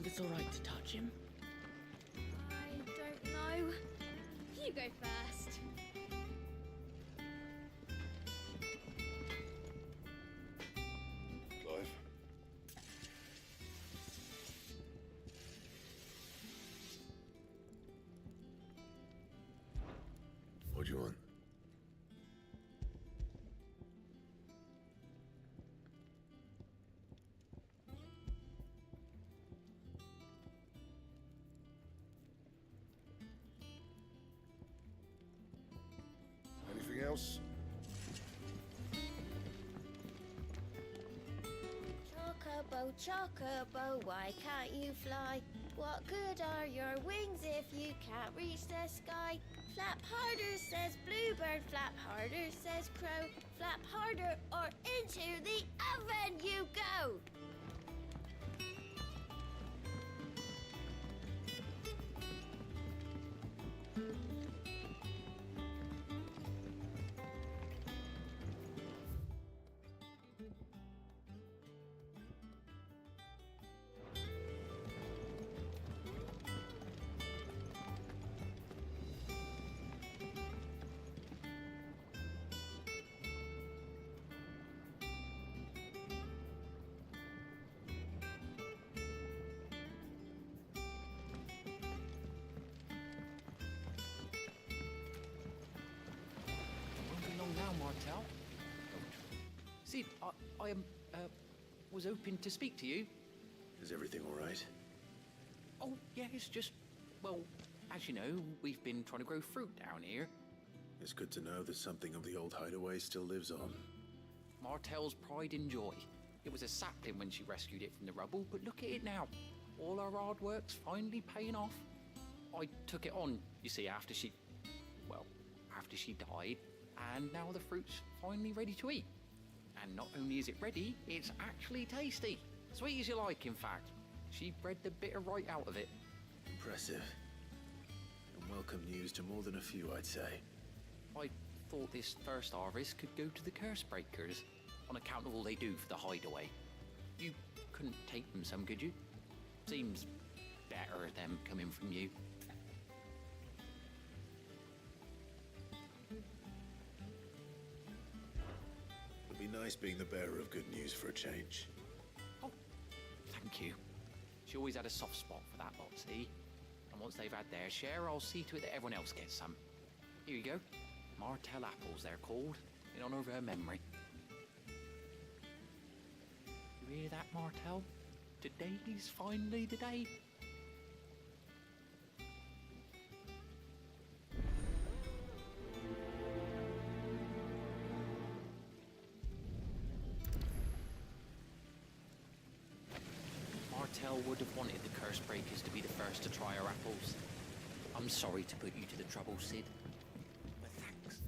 think it's alright to touch him? I don't know. You go first. Clive? What do you want? Anything else? Chocobo, chocobo, why can't you fly? What good are your wings if you can't reach the sky? Flap harder, says bluebird, flap harder, says crow. Flap harder or into the oven you go! Won't be long now, Martel. Sid, I was hoping to speak to you. Is everything all right? Oh, yeah, it's just, well, as you know, we've been trying to grow fruit down here. It's good to know that something of the old hideaway still lives on. Martel's pride and joy. It was a sapling when she rescued it from the rubble, but look at it now. All our hard work's finally paying off. I took it on, you see, after she died, and now the fruit's finally ready to eat. And not only is it ready, it's actually tasty. Sweet as you like, in fact. She bred the bitter right out of it. Impressive. And welcome news to more than a few, I'd say. I thought this first harvest could go to the curse breakers, on account of all they do for the hideaway. You couldn't take them some, could you? Seems better them coming from you. It'd be nice being the bearer of good news for a change. Oh, thank you. She always had a soft spot for that lot, see? And once they've had their share, I'll see to it that everyone else gets some. Here you go. Martel apples, they're called, in honour of her memory. You hear that, Martel? Today's finally the day. Martel would have wanted the curse breakers to be the first to try her apples. I'm sorry to put you to the trouble, Sid, but thanks.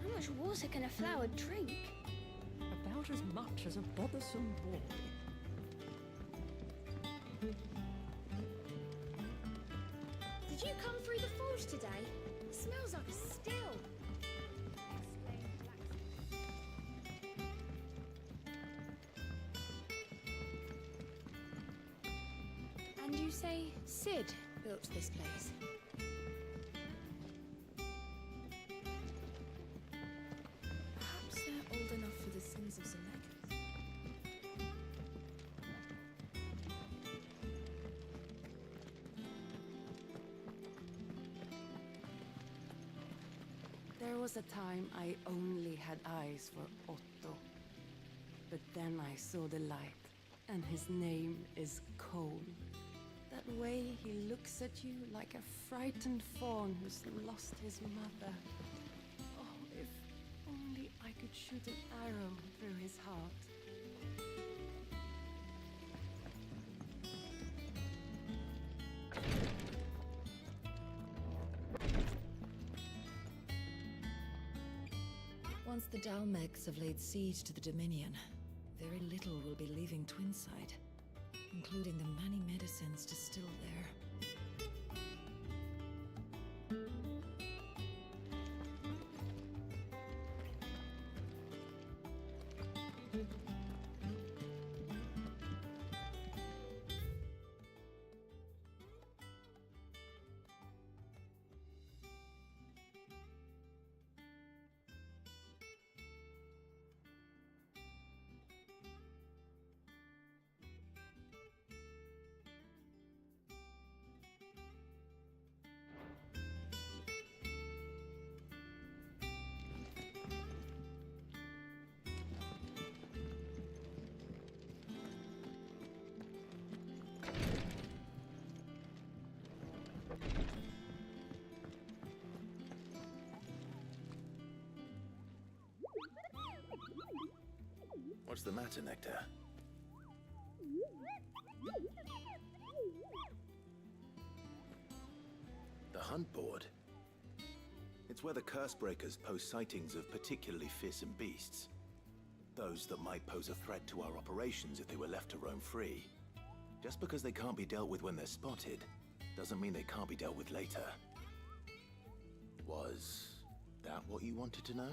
How much water can a flower drink? About as much as a bothersome boy. Did you come through the forge today? It smells like a still. Exclaimed Blacksmith. And you say Sid built this place? Perhaps they're old enough for the sins of Zemeckis. There was a time I only had eyes for Otto. But then I saw the light, and his name is Cole. That way he looks at you like a frightened fawn who's lost his mother. Oh, if only I could shoot an arrow through his heart. Once the Dalmegs have laid siege to the Dominion, very little will be leaving Twinside, including the many medicines distilled there. What's the matter, Nectar? The hunt board? It's where the Cursebreakers post sightings of particularly fearsome beasts. Those that might pose a threat to our operations if they were left to roam free. Just because they can't be dealt with when they're spotted, doesn't mean they can't be dealt with later. Was that what you wanted to know?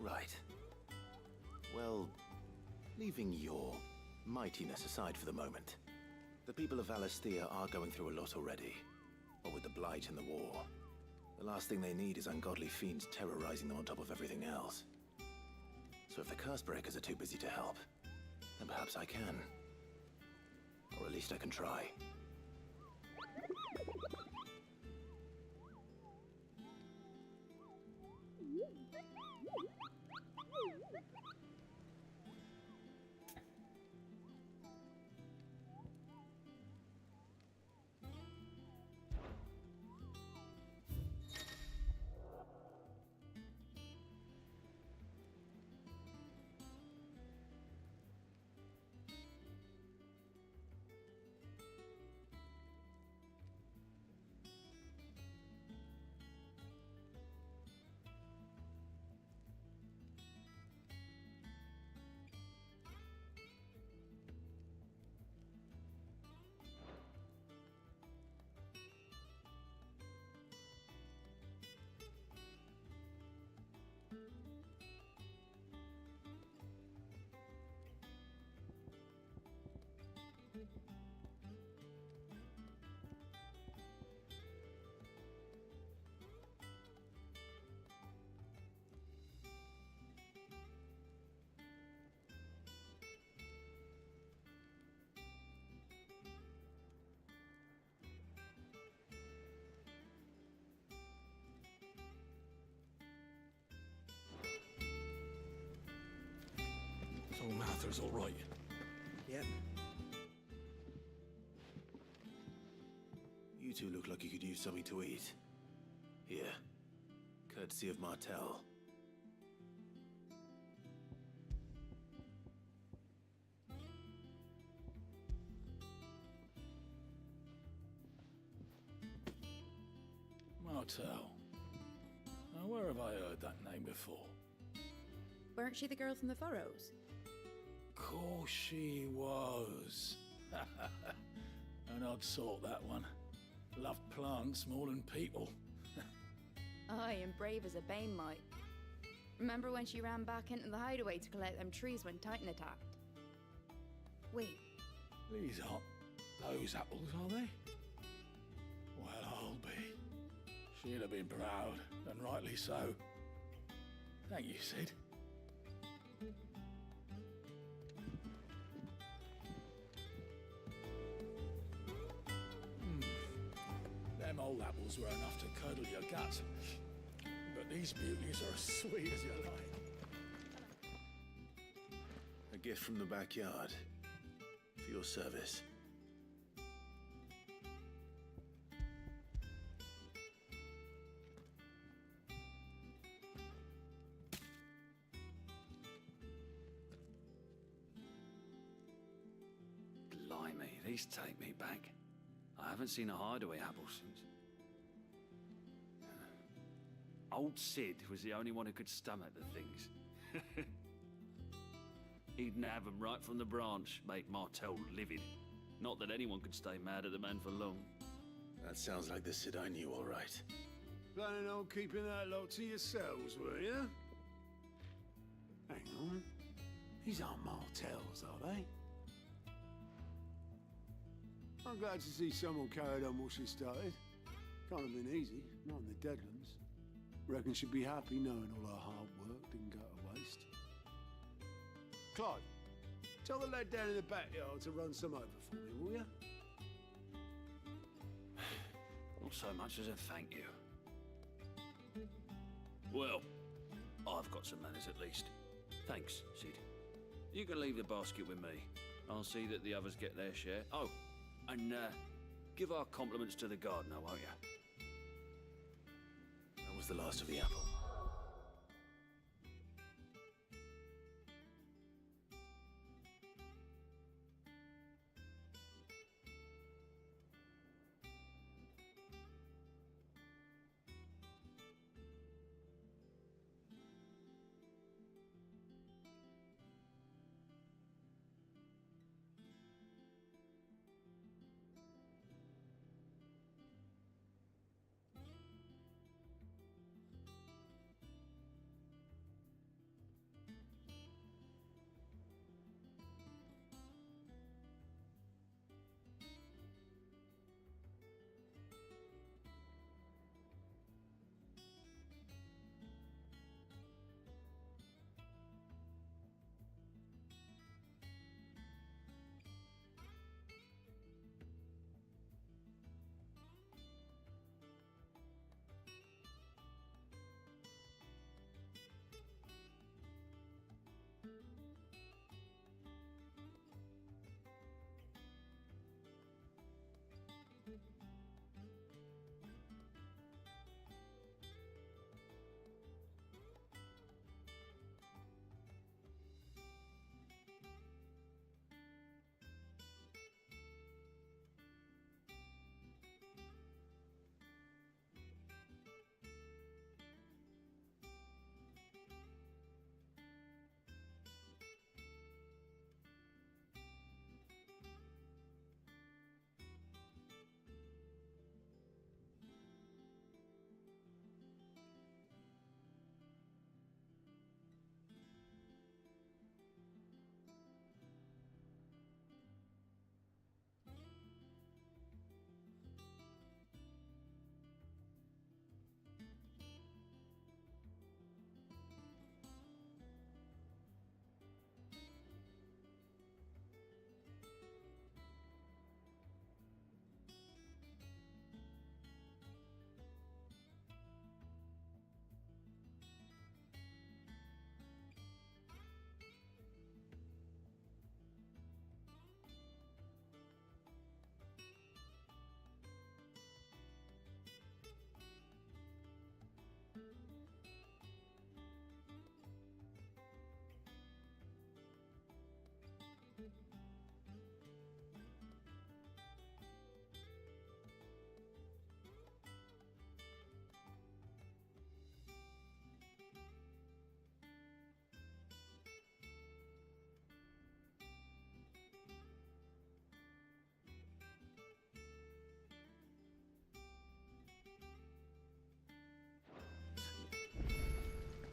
Right. Well, leaving your mightiness aside for the moment, the people of Valisthea are going through a lot already. What with the Blight and the war. The last thing they need is ungodly fiends terrorizing them on top of everything else. So if the Cursebreakers are too busy to help, then perhaps I can. Or at least I can try. So Mather's all right. Yep. You two look like you could use something to eat. Here. Courtesy of Martel. Martel. Now, where have I heard that name before? Weren't she the girl from the Furrows? Course she was. An odd sort, that one. Loved plants more than people. Aye, and brave as a bane might. Remember when she ran back into the hideaway to collect them trees when Titan attacked? Wait, These aren't those apples, are they? Well, I'll be. She'd have been proud, and rightly so. Thank you, Sid. Them old apples were enough to curdle your gut. But these beauties are as sweet as you like. A gift from the backyard. For your service. Please take me back. I haven't seen a hideaway apple since. Old Sid was the only one who could stomach the things. He'd nab 'em right from the branch, make Martell livid. Not that anyone could stay mad at the man for long. That sounds like the Sid I knew, all right. Planning on keeping that lot to yourselves, were you? Hang on. These aren't Martells, are they? I'm glad to see someone carried on what she started. Can't have been easy, not in the Deadlands. Reckon she'd be happy knowing all her hard work didn't go to waste. Clive, tell the lad down in the backyard to run some over for me, will you? Not so much as a thank you. Well, I've got some manners at least. Thanks, Sid. You can leave the basket with me. I'll see that the others get their share. Oh, and give our compliments to the gardener, won't you? That was the last of the apple.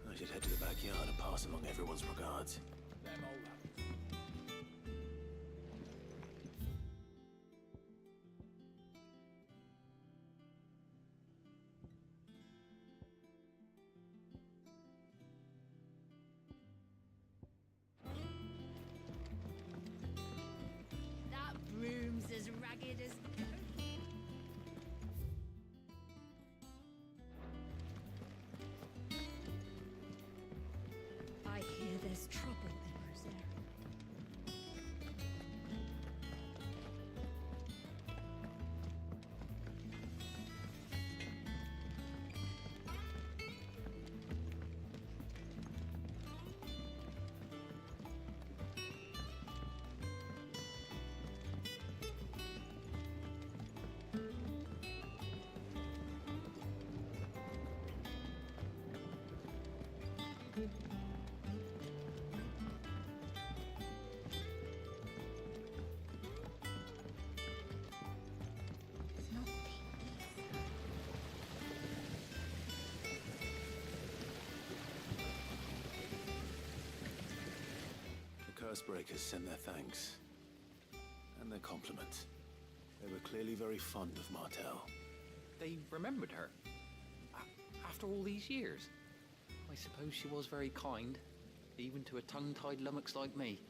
I should head to the backyard and pass along everyone's regards. Them old apples. That broom's as ragged as goat. I hear there's trouble in Rosaria. Housebreakers send their thanks. And their compliments. They were clearly very fond of Martel. They remembered her. After all these years. I suppose she was very kind, even to a tongue-tied lummox like me.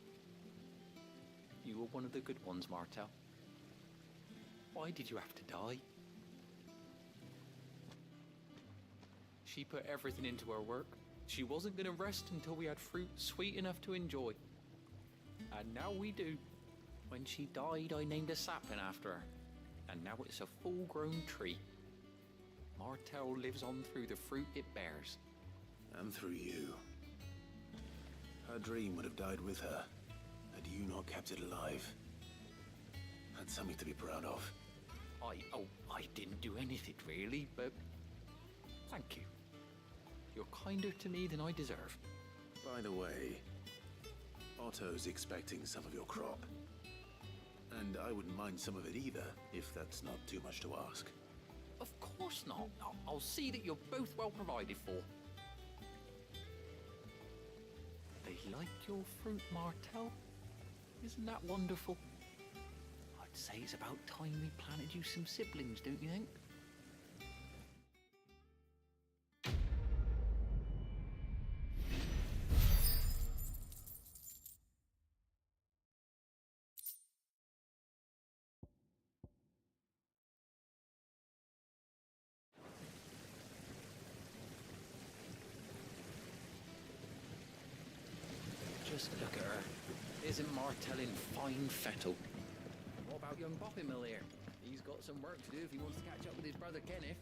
You were one of the good ones, Martel. Why did you have to die? She put everything into her work. She wasn't going to rest until we had fruit sweet enough to enjoy. And now we do. When she died, I named a sapling after her. And now it's a full-grown tree. Martel lives on through the fruit it bears. And through you. Her dream would have died with her, had you not kept it alive. That's something to be proud of. I didn't do anything really, but thank you. You're kinder to me than I deserve. By the way, Otto's expecting some of your crop. And I wouldn't mind some of it either, if that's not too much to ask. Of course not. I'll see that you're both well provided for. They like your fruit, Martel. Isn't that wonderful? I'd say it's about time we planted you some siblings, don't you think? Just look at her. Isn't Martel in fine fettle? What about young Boppymill here? He's got some work to do if he wants to catch up with his brother Kenneth.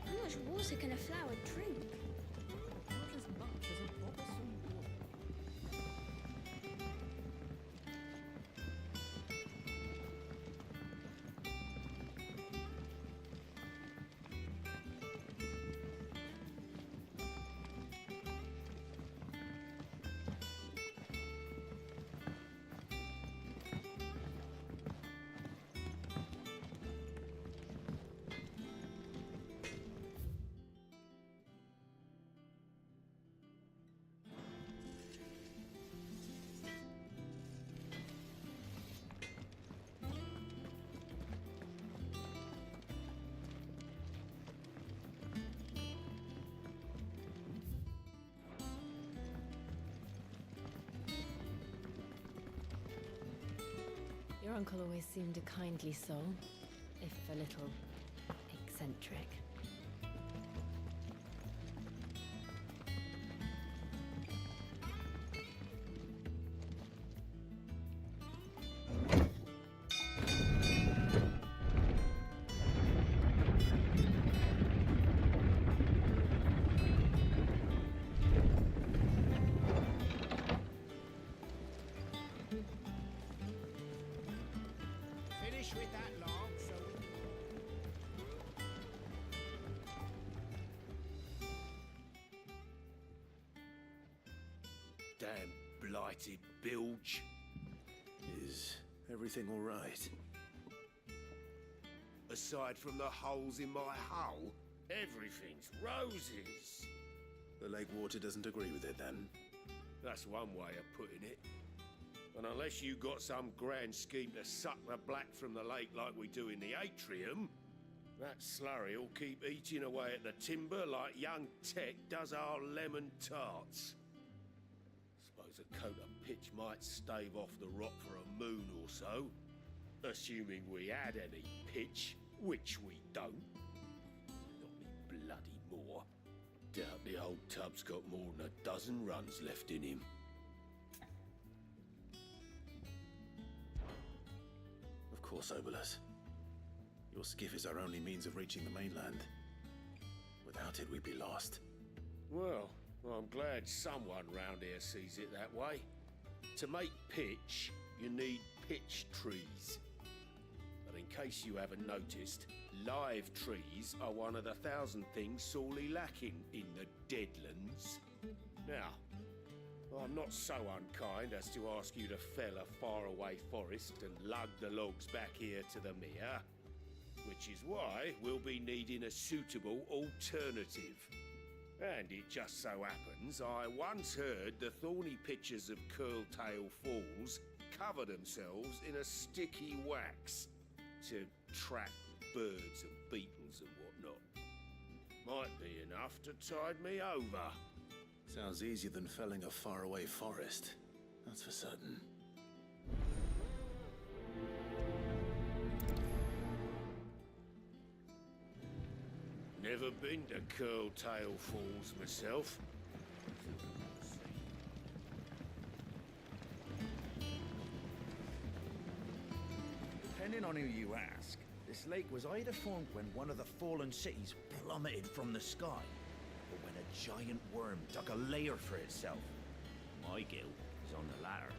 How much water can a flower drink? Not as much as a bothersome boy. Your uncle always seemed a kindly soul, if a little eccentric. Finish with that log, so Damn blighted bilge. Is everything all right? aside from the holes in my hull, everything's roses. The lake water doesn't agree with it, then? That's one way of putting it. And unless you got some grand scheme to suck the black from the lake like we do in the atrium, that slurry'll keep eating away at the timber like young Tech does our lemon tarts. Suppose a coat of pitch might stave off the rot for a moon or so, assuming we had any pitch, which we don't. Not any bloody more. Doubt the old tub's got more than a dozen runs left in him. course, Obolus. Your skiff is our only means of reaching the mainland. Without it, we'd be lost. Well, I'm glad someone round here sees it that way. To make pitch, you need pitch trees. But in case you haven't noticed, live trees are one of the 1,000 things sorely lacking in the Deadlands. Now, I'm not so unkind as to ask you to fell a faraway forest and lug the logs back here to the mere, which is why we'll be needing a suitable alternative. And it just so happens I once heard the thorny pitchers of Curltail Falls cover themselves in a sticky wax to trap birds and beetles and whatnot. Might be enough to tide me over. Sounds easier than felling a faraway forest. That's for certain. Never been to Curltail Falls myself. Depending on who you ask, this lake was either formed when one of the fallen cities plummeted from the sky, or when a giant worm dug a lair for itself. My guilt is on the latter.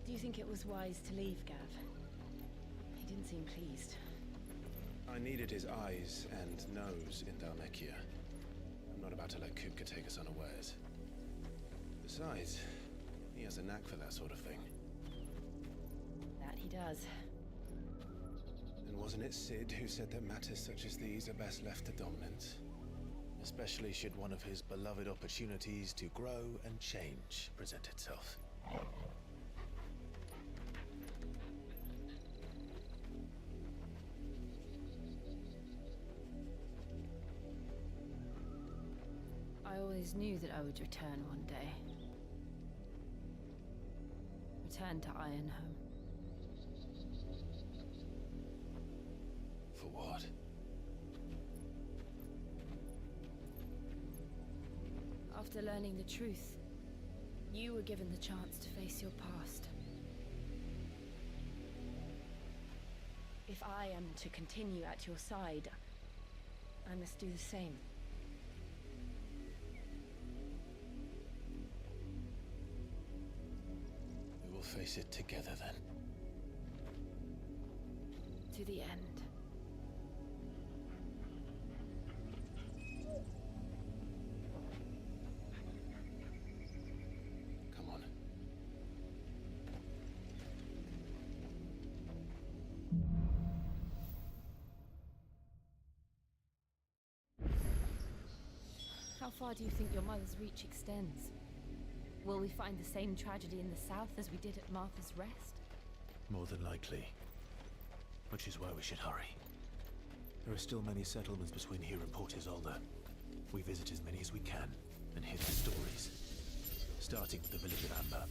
Do you think it was wise to leave, Gav? He didn't seem pleased. I needed his eyes and nose in Dhalmekia. I'm not about to let Kupka take us unawares. Besides, he has a knack for that sort of thing. That he does. And wasn't it Sid who said that matters such as these are best left to dominance? Especially should one of his beloved opportunities to grow and change present itself. I always knew that I would return one day. Return to Ironhome. For what? After learning the truth, you were given the chance to face your past. If I am to continue at your side, I must do the same. We will face it together then. To the end. Come on. How far do you think your mother's reach extends? Will we find the same tragedy in the south as we did at Martha's Rest? More than likely. Which is why we should hurry. There are still many settlements between here and Port Isolde. We visit as many as we can and hear their stories. Starting with the village of Amber.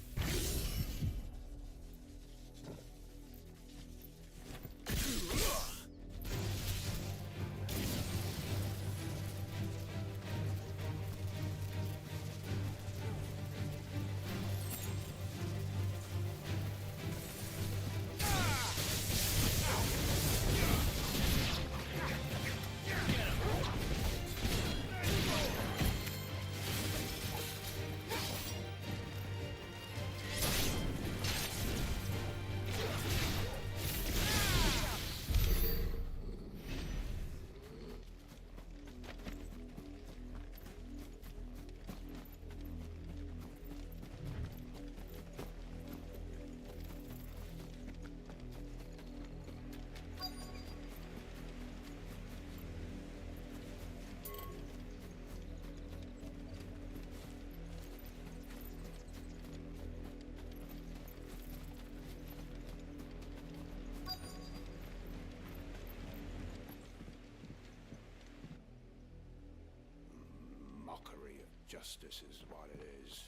Justice is what it is.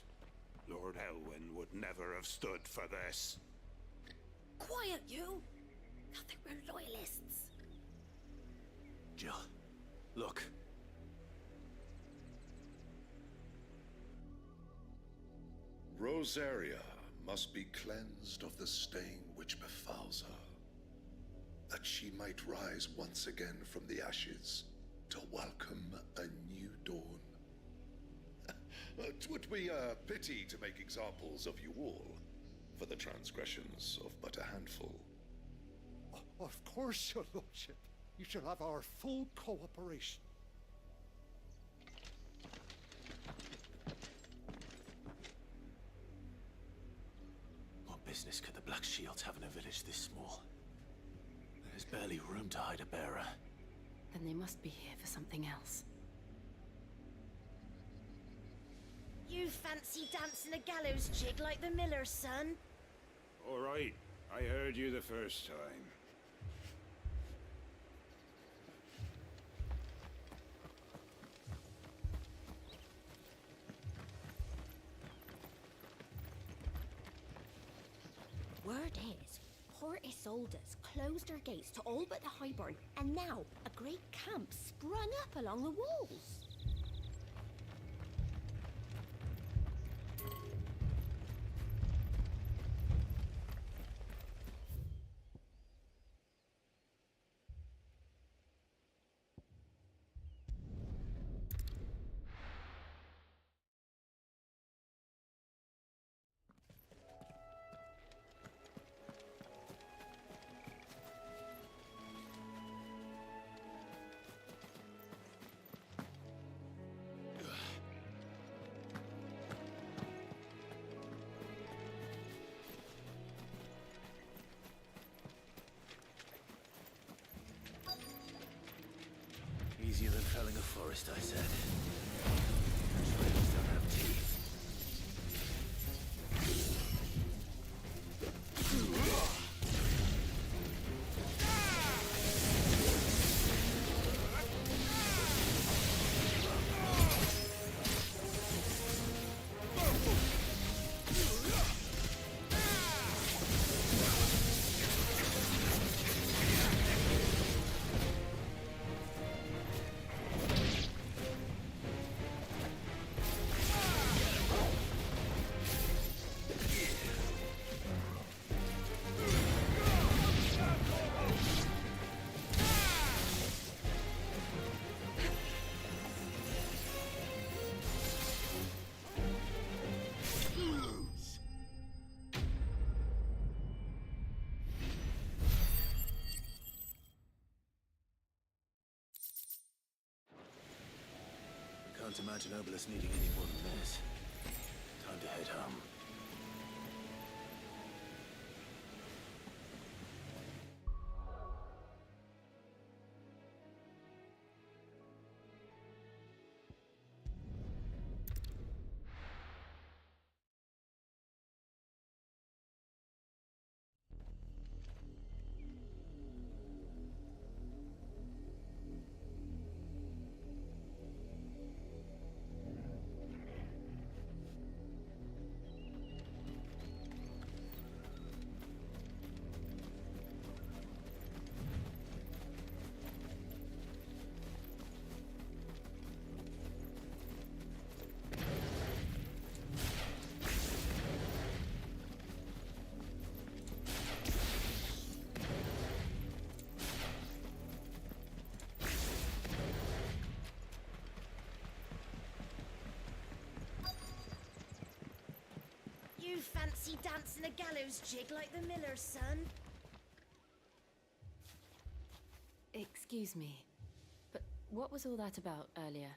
Lord Elwyn would never have stood for this. Quiet, you! Nothing, we're loyalists. Jill, look. Rosaria must be cleansed of the stain which befouls her, that she might rise once again from the ashes to welcome a new dawn. It would be a pity to make examples of you all for the transgressions of but a handful. Of course, your lordship. You shall have our full cooperation. What business could the Black Shields have in a village this small? There's barely room to hide a bearer. Then they must be here for something else. You fancy dancing a gallows jig like the miller's son? All right, I heard you the first time. Word is, Port Isolde's closed her gates to all but the Highborn, and now a great camp sprung up along the walls. Easier than felling a forest, I said. Trails don't have teeth. Can't imagine Obelisk needing any more than this. Time to head home. You fancy dancing a gallows jig like the miller's son? Excuse me, but what was all that about earlier?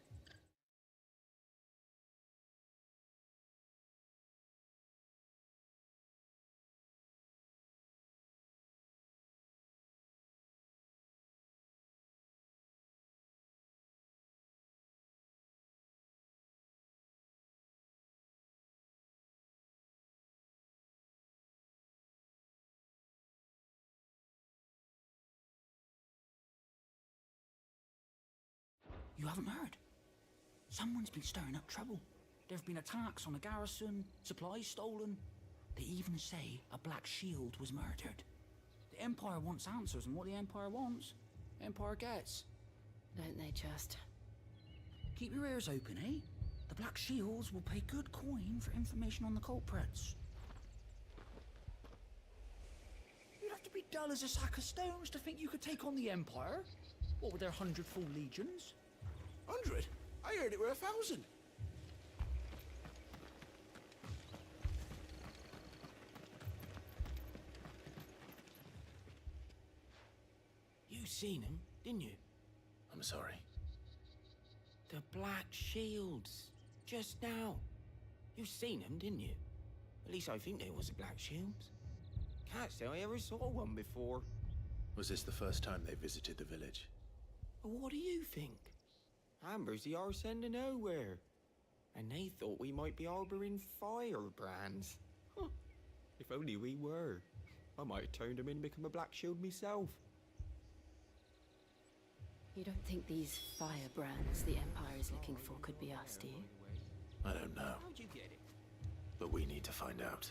You haven't heard? Someone's been stirring up trouble. There have been attacks on the garrison, supplies stolen. They even say a Black Shield was murdered. The Empire wants answers, and what the Empire wants, Empire gets. Don't they just? Keep your ears open, eh? The Black Shields will pay good coin for information on the culprits. You'd have to be dull as a sack of stones to think you could take on the Empire. What with their 100 full legions? 100? I heard it were 1,000. You seen him, didn't you? I'm sorry. The Black Shields. Just now. You seen them, didn't you? At least I think they was the Black Shields. Can't say I ever saw one before. Was this the first time they visited the village? Well, what do you think? Amber's the arse end of nowhere. And they thought we might be harbouring firebrands. Huh. If only we were. I might have turned them in and become a Black Shield myself. You don't think these firebrands the Empire is looking for could be us, do you? I don't know. How'd you get it? But we need to find out.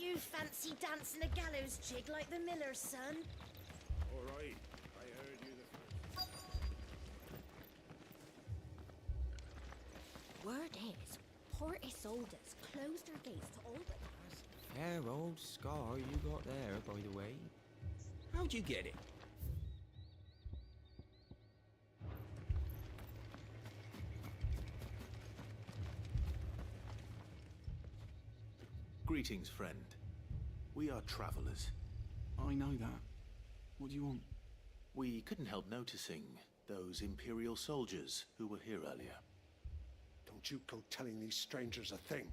You fancy dancing a gallows jig like the miller's son? All right, I heard you the first. Word is, Port Isolde's closed her gates to all but... Fair old scar you got there, by the way. How'd you get it? Greetings, friend. We are travelers. I know that. What do you want? We couldn't help noticing those Imperial soldiers who were here earlier. Don't you go telling these strangers a thing.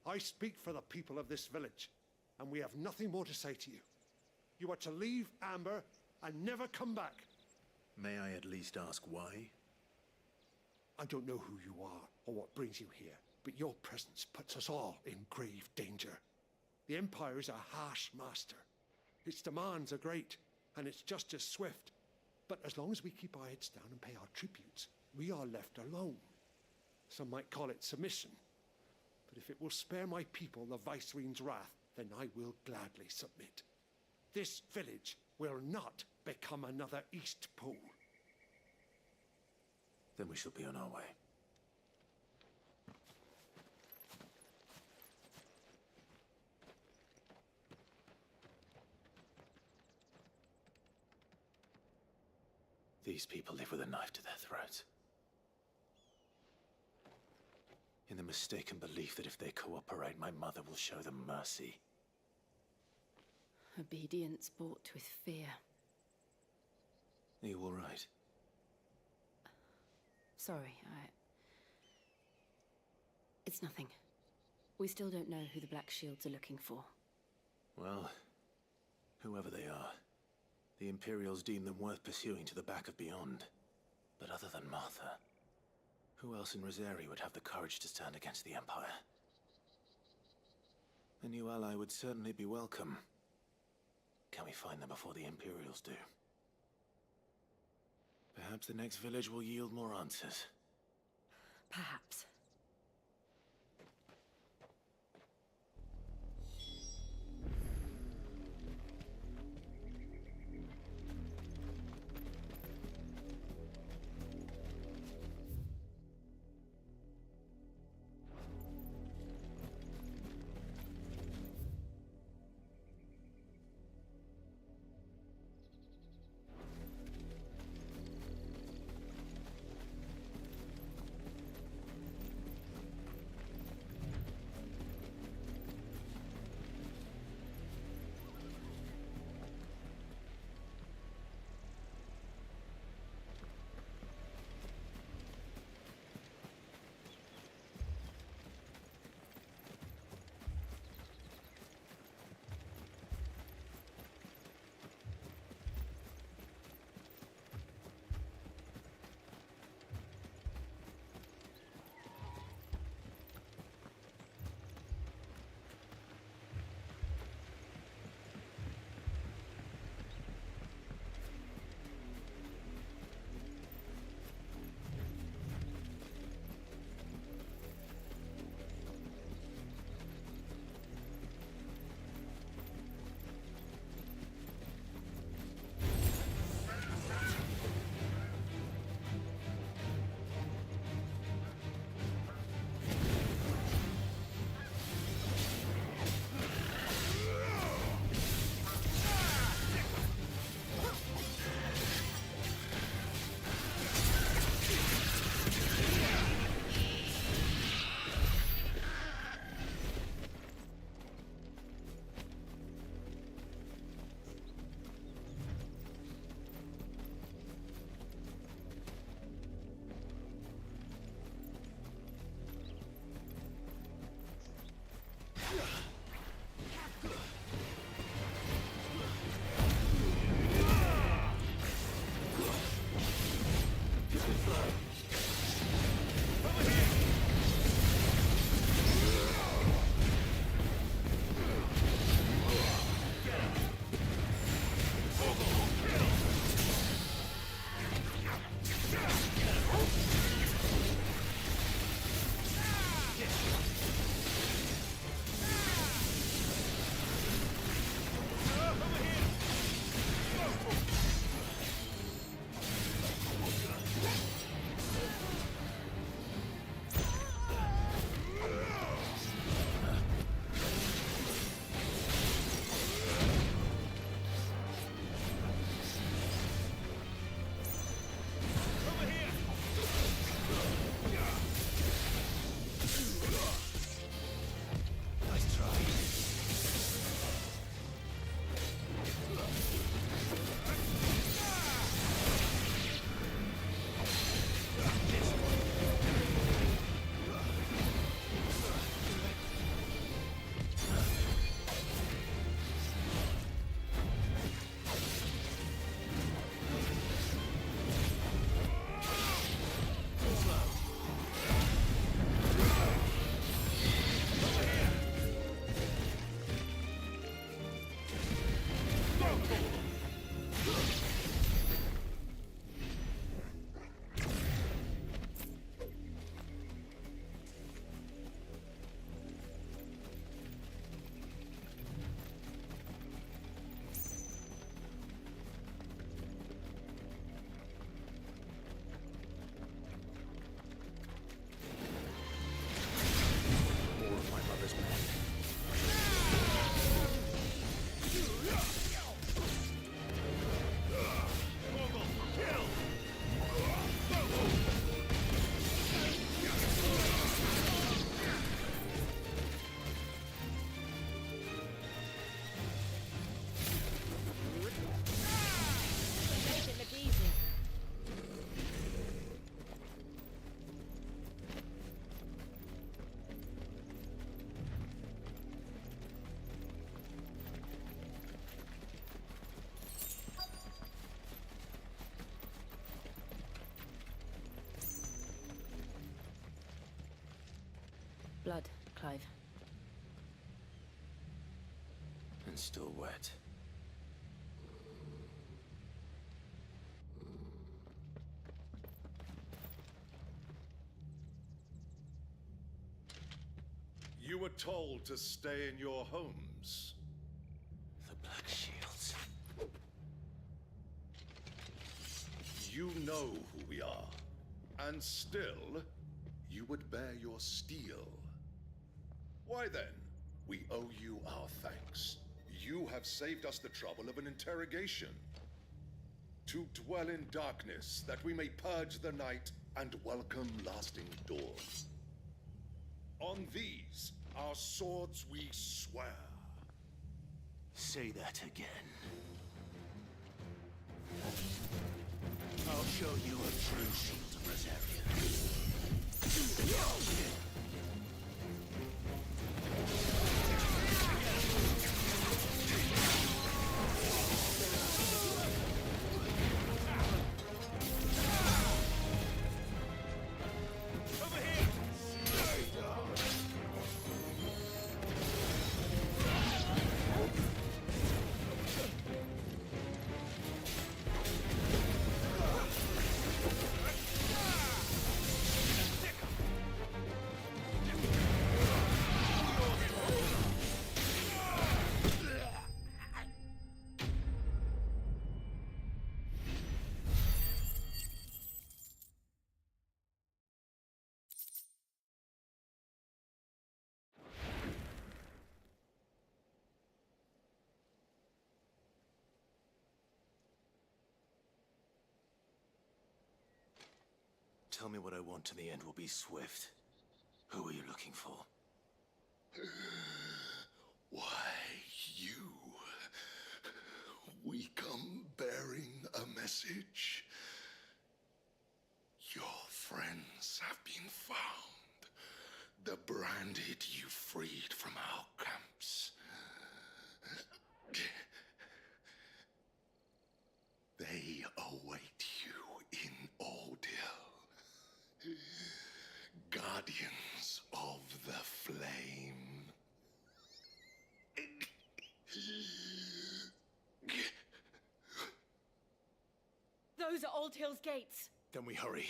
I speak for the people of this village, and we have nothing more to say to you. You are to leave Amber and never come back. May I at least ask why? I don't know who you are or what brings you here, but your presence puts us all in grave danger. The Empire is a harsh master. Its demands are great, and its justice swift. But as long as we keep our heads down and pay our tributes, we are left alone. Some might call it submission. But if it will spare my people the Viceroy's wrath, then I will gladly submit. This village will not become another East Pole. Then we shall be on our way. These people live with a knife to their throats. In the mistaken belief that if they cooperate, my mother will show them mercy. Obedience bought with fear. Are you all right? Sorry, It's nothing. We still don't know who the Black Shields are looking for. Well, Whoever they are, the Imperials deem them worth pursuing to the back of beyond. But other than Martha, who else in Rosari would have the courage to stand against the Empire? A new ally would certainly be welcome. Can we find them before the Imperials do? Perhaps the next village will yield more answers. Perhaps. Blood, Clive. And still wet. You were told to stay in your homes. The Black Shields. You know who we are. And still, you would bear your steel. Why then, we owe you our thanks. You have saved us the trouble of an interrogation. To dwell in darkness, that we may purge the night and welcome lasting dawn. On these, our swords we swear. Say that again. I'll show you a true shield of Rosaria. Tell me what I want, and the end will be swift. Who are you looking for? Why, you. We come bearing a message. Your friends have been found. The branded you freed from our camps. They await you in Ordeal. Guardians of the Flame. Those are Old Hill's gates. Then we hurry.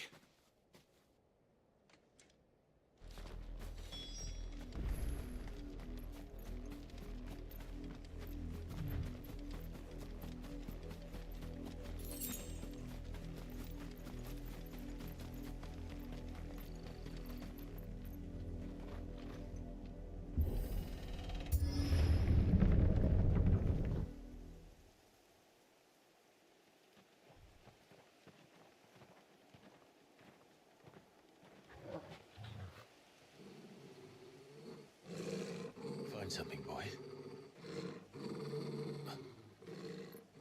Find something, boy.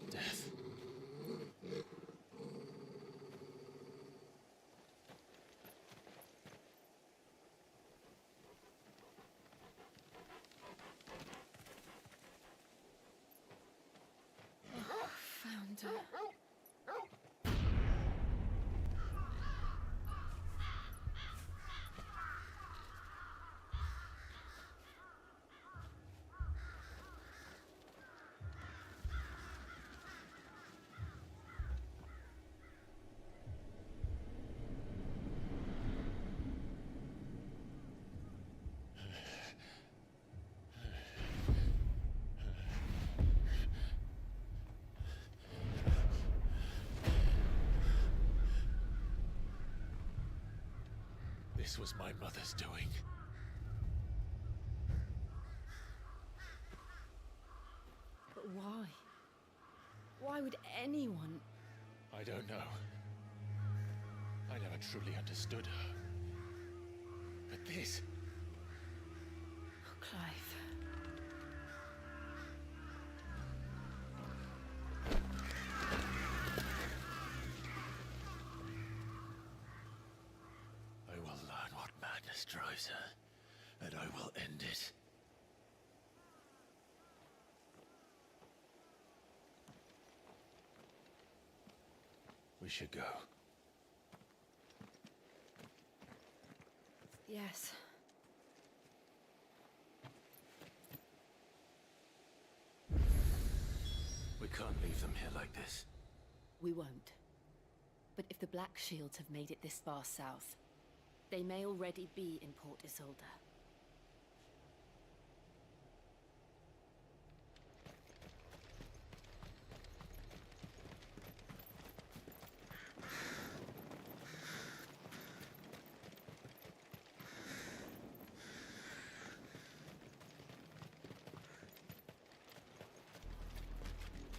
Death. Found her. This was my mother's doing. But why? Why would anyone? I don't know. I never truly understood her. But this... Oh, Clive. I will learn what madness drives her, and I will end it. We should go. Yes. We can't leave them here like this. We won't. But if the Black Shields have made it this far south, they may already be in Port Isolde.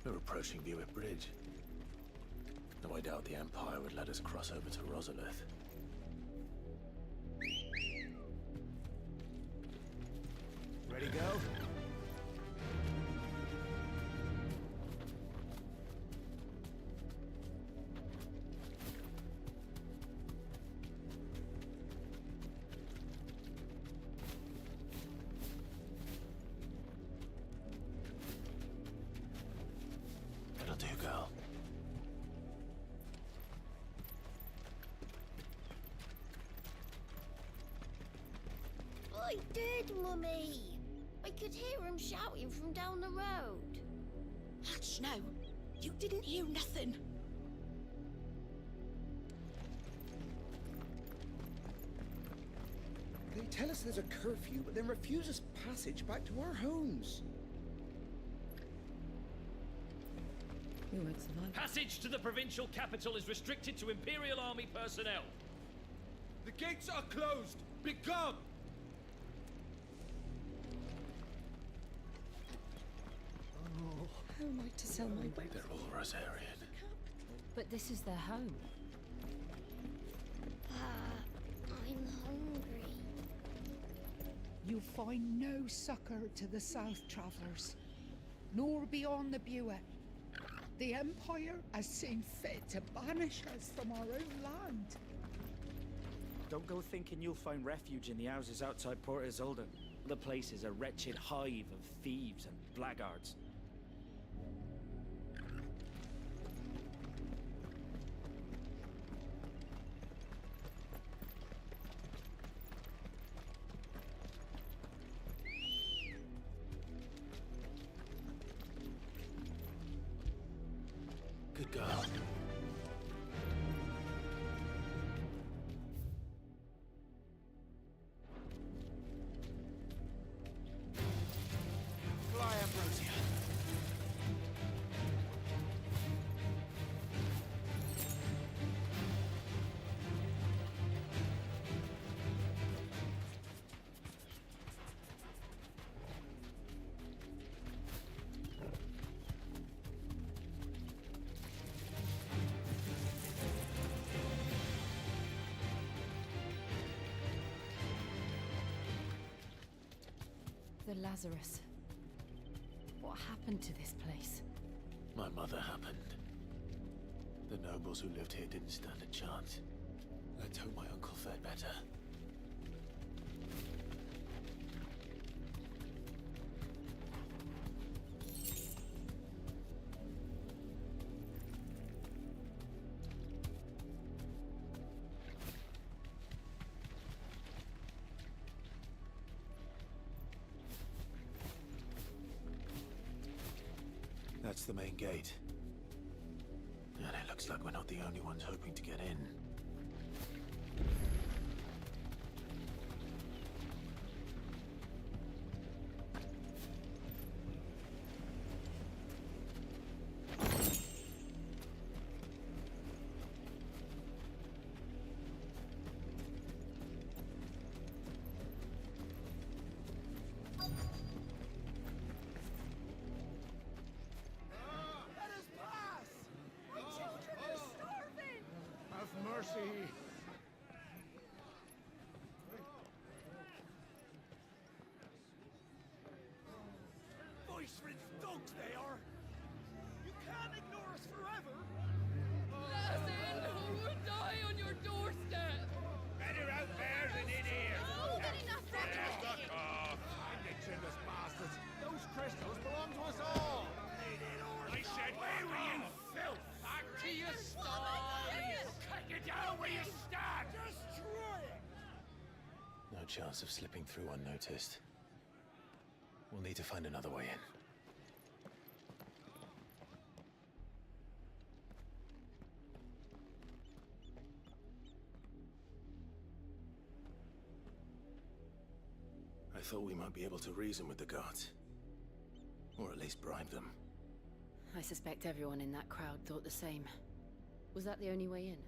We're approaching Buick Bridge. Though I doubt the Empire would let us cross over to Rosalith. Ready, go? That'll do, girl. I did, Mummy. I could hear him shouting from down the road. Hush now. You didn't hear nothing. They tell us there's a curfew, but then refuse us passage back to our homes. We won't survive. Passage to the provincial capital is restricted to Imperial Army personnel. The gates are closed! Begone! How am I to sell my weapons? They're all Rosarian. But this is their home. I'm hungry. You'll find no succor to the South Travellers, nor beyond the Buet. The Empire has seen fit to banish us from our own land. Don't go thinking you'll find refuge in the houses outside Port Isolde. The place is a wretched hive of thieves and blackguards. Good girl. Fly, Ambrosia. The Lazarus. What happened to this place? My mother happened. The nobles who lived here didn't stand a chance. Let's hope my uncle fared better. That's the main gate. And it looks like we're not the only ones hoping to get in. Mercy! Voice-ridden dogs they are! You can't ignore us forever! Lassen, who will die on your doorstep? Better out there than in here. Oh, get enough There's the car. Indigenous bastards! Those crystals belong to us all! I said, where were you, filth? Back to your stall! Cut you down where you stand! Destroy it! No chance of slipping through unnoticed. We'll need to find another way in. thought we might be able to reason with the guards. Or at least bribe them. I suspect everyone in that crowd thought the same. Was that the only way in?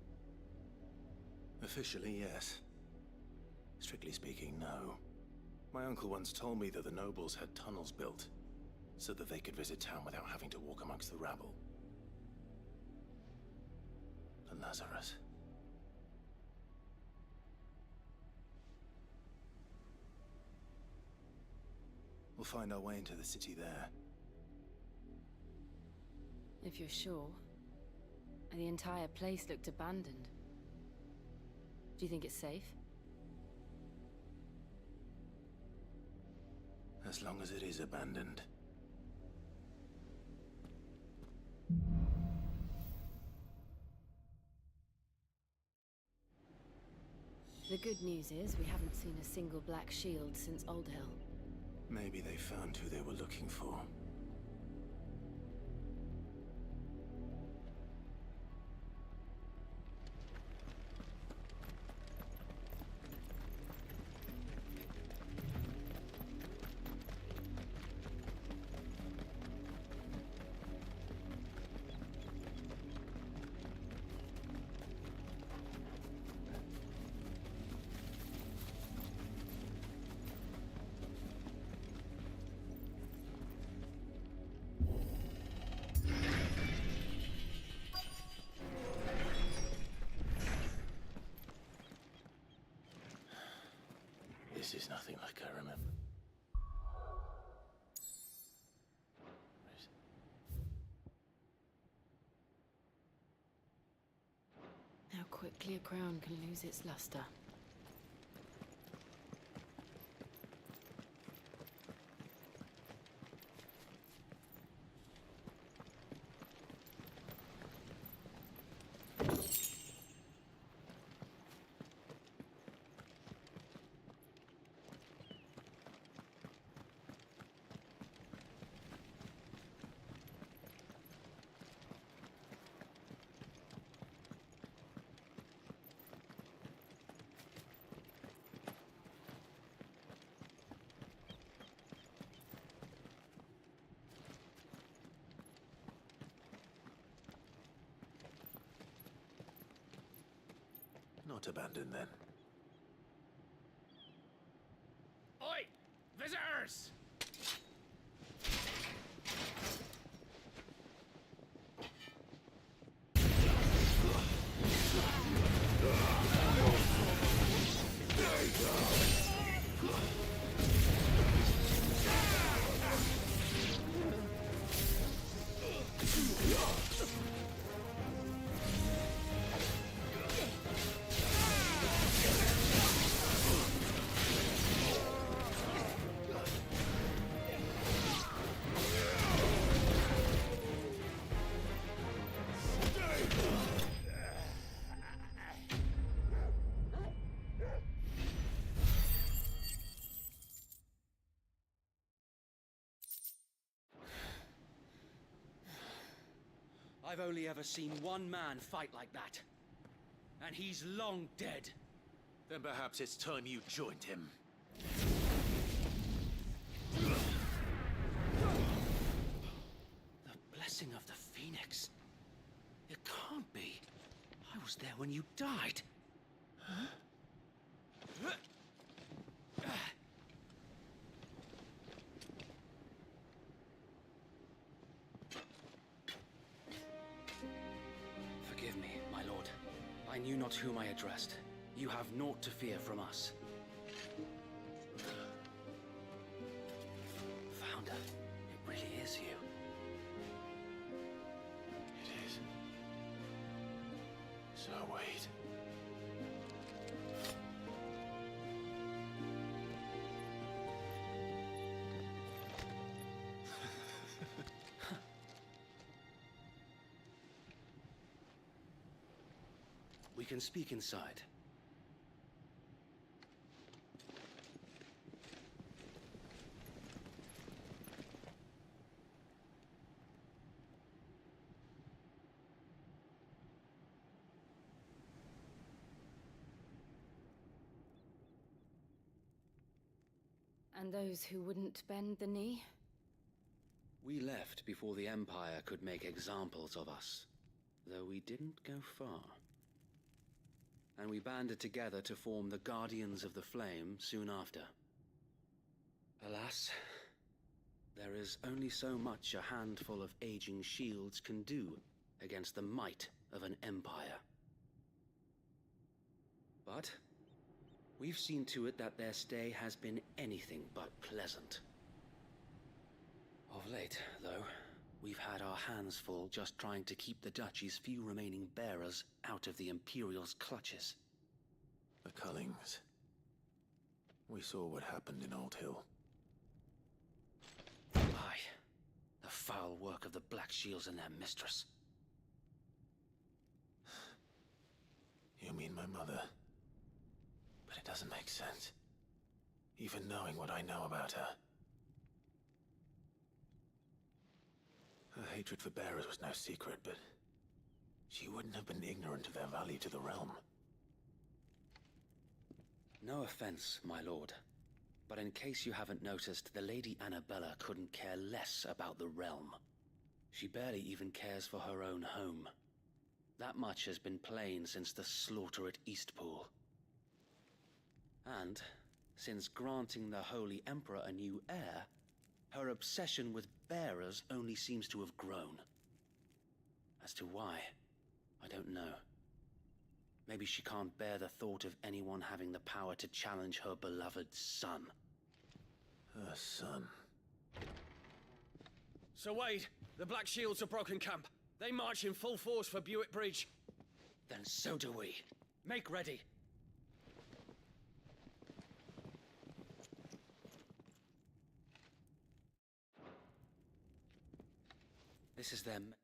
Officially, yes. Strictly speaking, no. My uncle once told me that the nobles had tunnels built, so that they could visit town without having to walk amongst the rabble. And Lazarus. We'll find our way into the city there. If you're sure. The entire place looked abandoned. Do you think it's safe? As long as it is abandoned. The good news is we haven't seen a single black shield since Old Hill. Maybe they found who they were looking for. This is nothing like I remember. How quickly a crown can lose its luster. Not abandoned, then. Oi! Visitors! I've only ever seen one man fight like that. And he's long dead. Then perhaps it's time you joined him. The blessing of the Phoenix. It can't be. I was there when you died. Huh? Forgive me, my lord. I knew not whom I addressed. You have naught to fear from us. Founder, it really is you. It is. So wait. We can speak inside. And those who wouldn't bend the knee? We left before the Empire could make examples of us, though we didn't go far. And we banded together to form the Guardians of the Flame soon after. Alas, there is only so much a handful of aging shields can do against the might of an empire. But we've seen to it that their stay has been anything but pleasant. Of late, though, we've had our hands full just trying to keep the Duchy's few remaining bearers out of the Imperial's clutches. The Cullings. We saw what happened in Old Hill. Aye, the foul work of the Black Shields and their mistress. You mean my mother? But it doesn't make sense. Even knowing what I know about her. Her hatred for bearers was no secret, but she wouldn't have been ignorant of their value to the realm. No offense, my lord, but in case you haven't noticed, the Lady Annabella couldn't care less about the realm. She barely even cares for her own home. That much has been plain since the slaughter at Eastpool. And, since granting the Holy Emperor a new heir, her obsession with bearers only seems to have grown. As to why, I don't know. Maybe she can't bear the thought of anyone having the power to challenge her beloved son. Her son. Sir Wade, the Black Shields have broken camp. They march in full force for Buick Bridge. Then so do we. Make ready. This is them.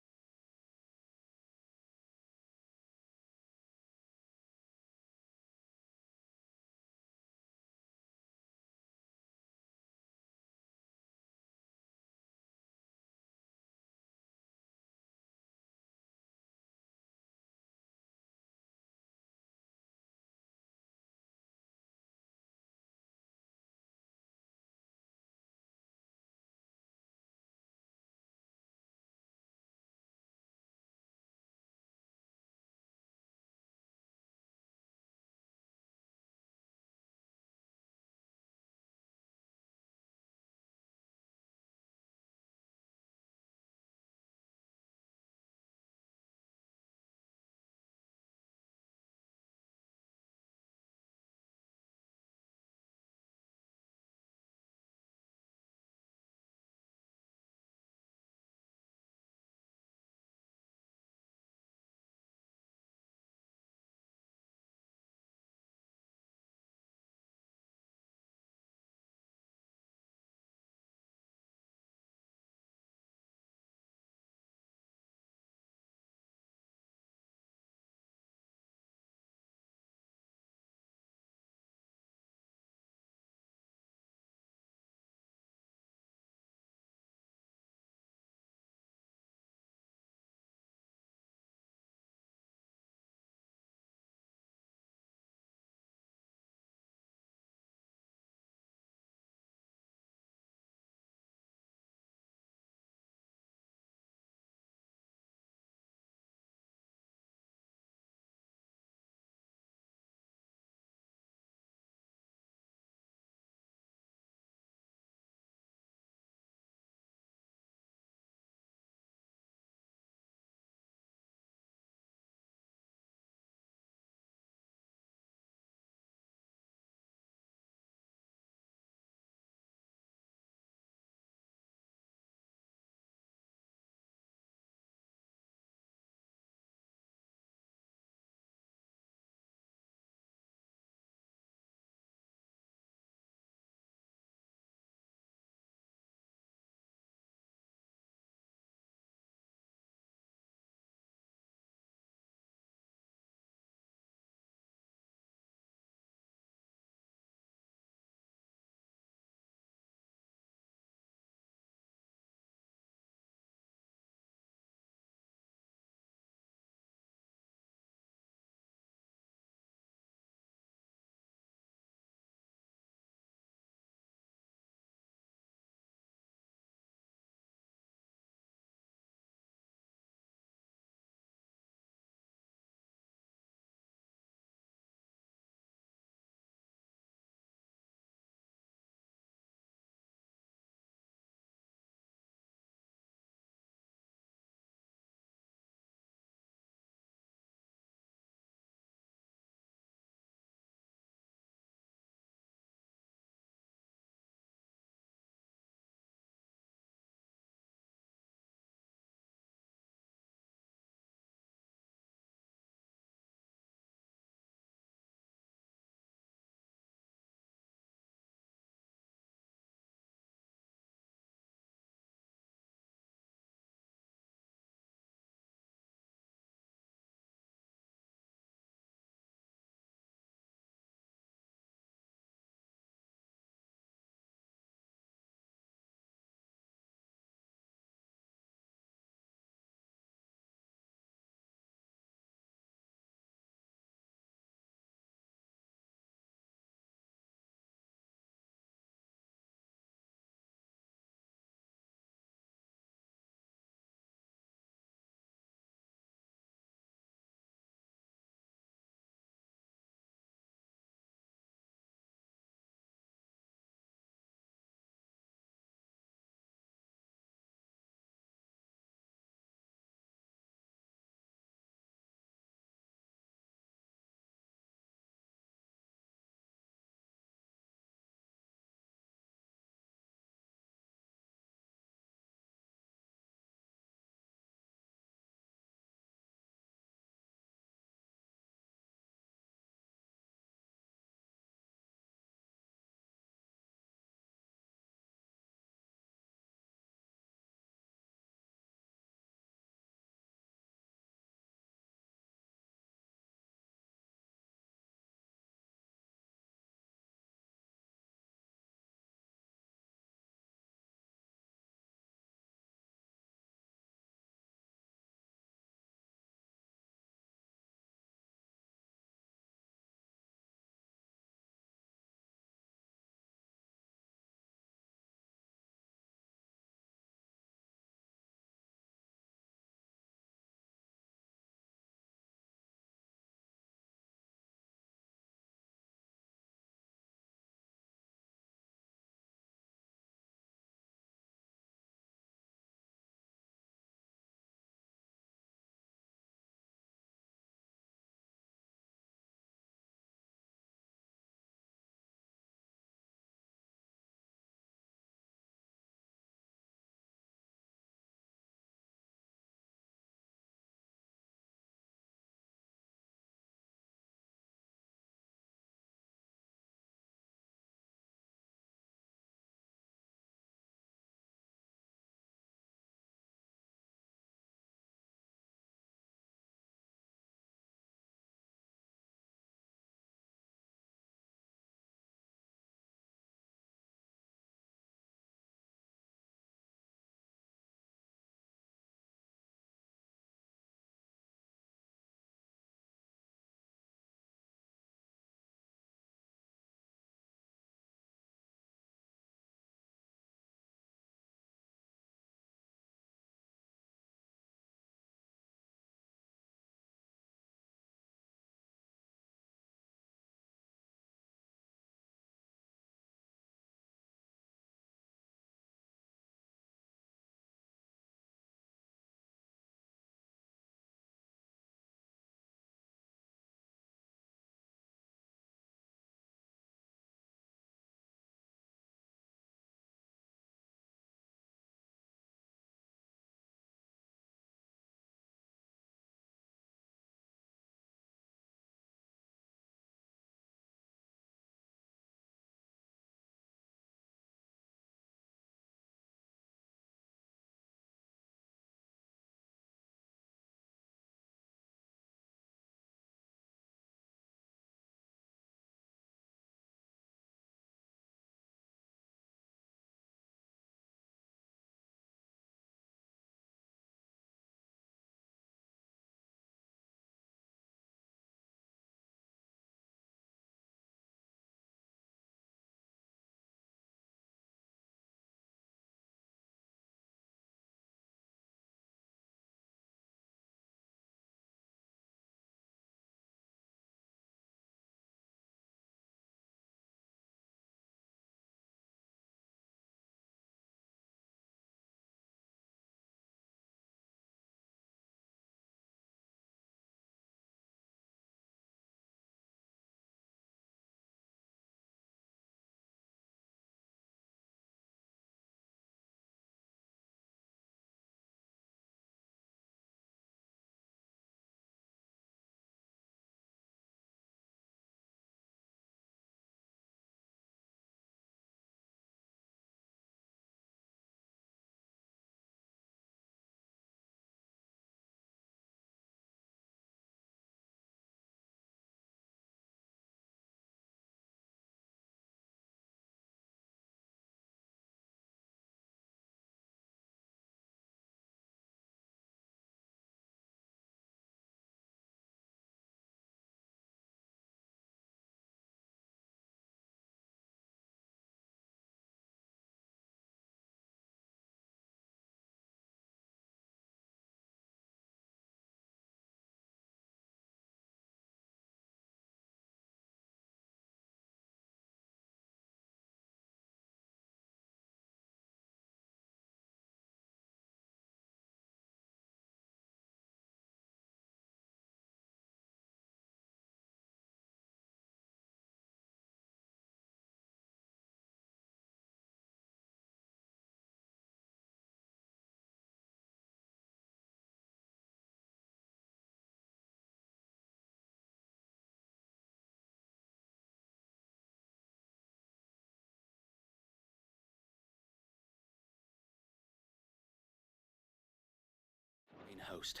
host.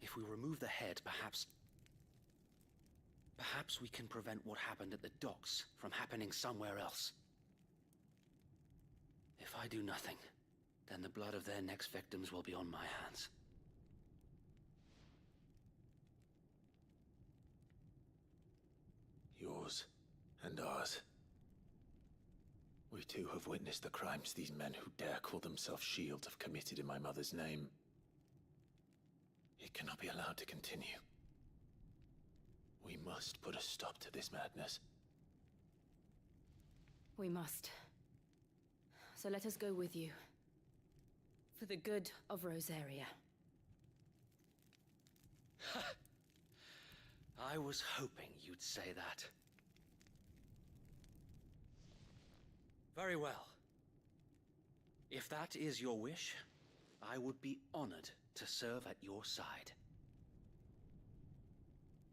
If we remove the head, perhaps we can prevent what happened at the docks from happening somewhere else. If I do nothing, then the blood of their next victims will be on my hands. Yours and ours. We too have witnessed the crimes these men who dare call themselves shields have committed in my mother's name. It cannot be allowed to continue. We must put a stop to this madness. We must. So let us go with you. For the good of Rosaria. I was hoping you'd say that. Very well. If that is your wish, I would be honored to serve at your side.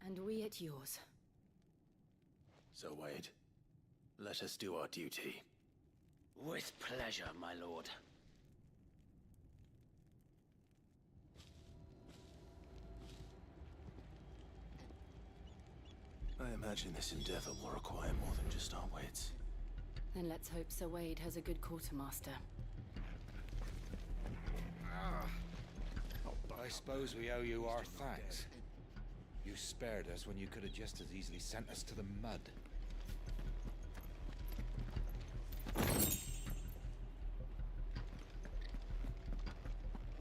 And we at yours. So, Wade, let us do our duty. With pleasure, my lord. I imagine this endeavor will require more than just our wits. Then let's hope Sir Wade has a good quartermaster. I suppose we owe you our thanks. You spared us when you could have just as easily sent us to the mud.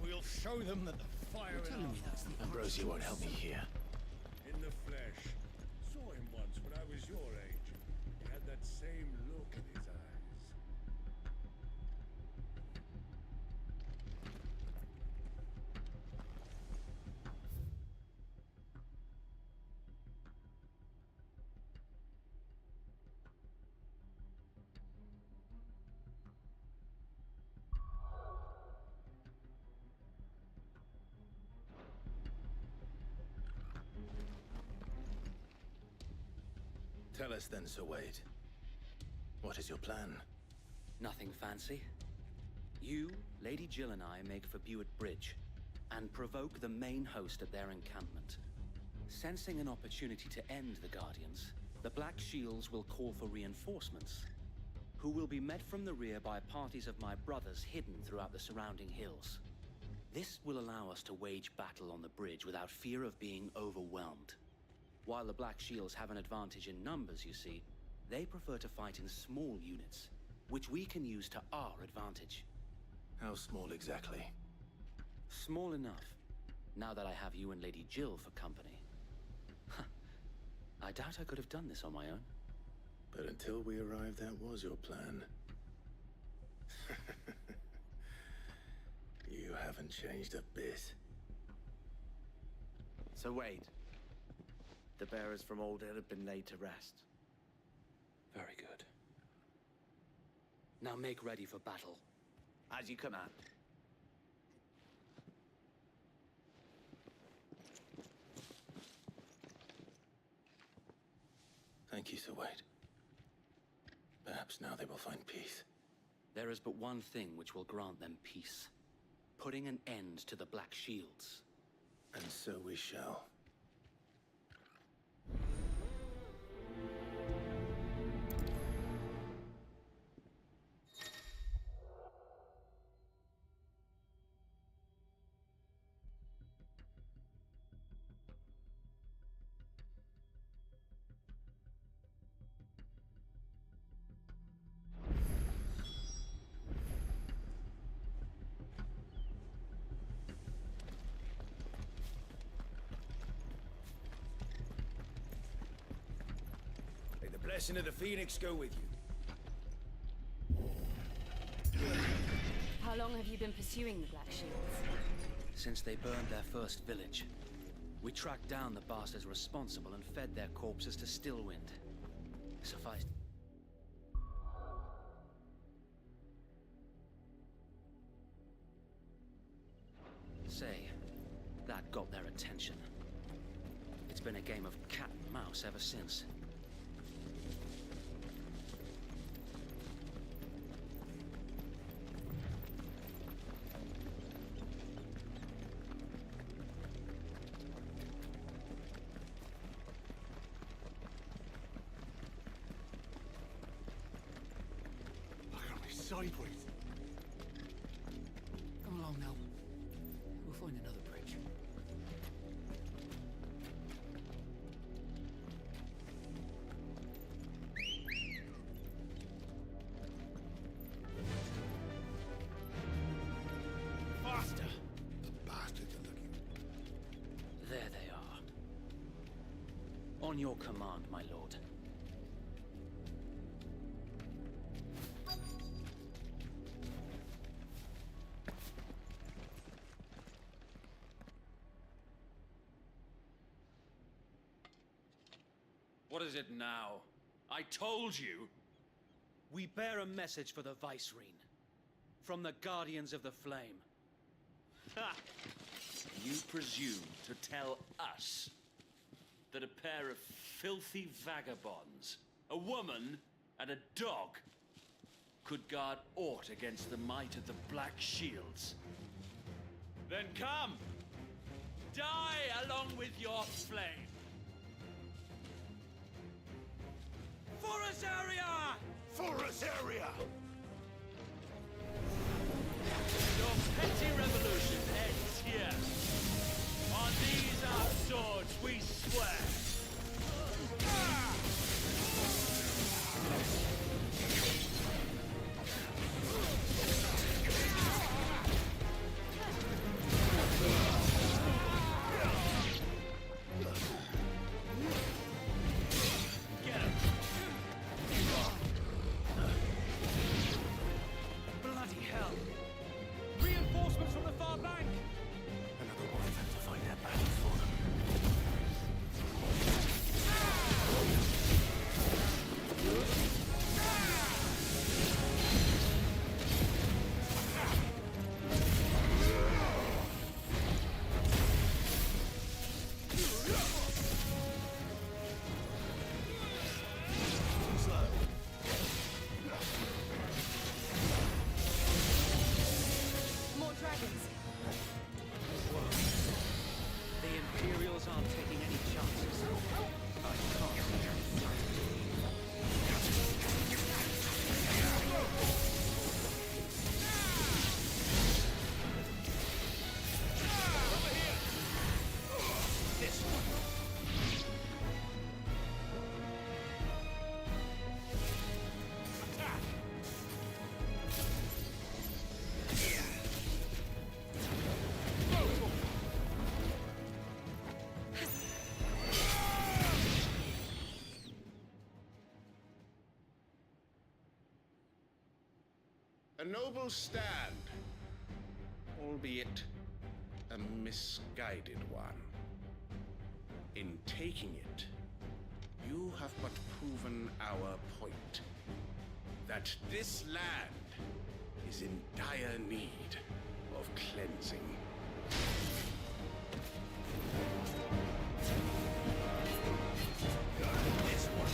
We'll show them that the fire You're telling me that's the Ambrosia won't help me here. In the flesh. Saw him once when I was your age. He had that same look in his eyes. Tell us then, Sir Wade. What is your plan? Nothing fancy. You, Lady Jill and I make for Buett Bridge and provoke the main host at their encampment. Sensing an opportunity to end the Guardians, the Black Shields will call for reinforcements, who will be met from the rear by parties of my brothers hidden throughout the surrounding hills. This will allow us to wage battle on the bridge without fear of being overwhelmed. While the Black Shields have an advantage in numbers, you see, they prefer to fight in small units, which we can use to our advantage. How small exactly? Small enough, now that I have you and Lady Jill for company. I doubt I could have done this on my own. But until we arrived, that was your plan. You haven't changed a bit. So Wade, the bearers from Old Hill have been laid to rest. Very good. Now make ready for battle. As you command. Thank you, Sir Wade. Perhaps now they will find peace. There is but one thing which will grant them peace. Putting an end to the Black Shields. And so we shall. May the blessing of the Phoenix go with you. How long have you been pursuing the Black Shields? Since they burned their first village. We tracked down the bastards responsible and fed their corpses to Stillwind. Suffice. Say, that got their attention. It's been a game of cat and mouse ever since. sideways. Come along now. We'll find another bridge. Faster! The bastards are looking. There they are. On your command, my lord. What is it now? I told you! We bear a message for the Vicereine. From the Guardians of the Flame. Ha! You presume to tell us that a pair of filthy vagabonds, a woman and a dog, could guard aught against the might of the Black Shields? Then come! Die along with your flame! Forestaria! Forestaria! Your petty revolution ends here. On these our swords we swear. Bloody hell! Reinforcements from the far bank! Another one of them to find their battle for them. More dragons. The Imperials aren't taking any chances. I This one. Attack! A noble stand, albeit a misguided one. In taking it, you have but proven our point. That this land is in dire need of cleansing. This one.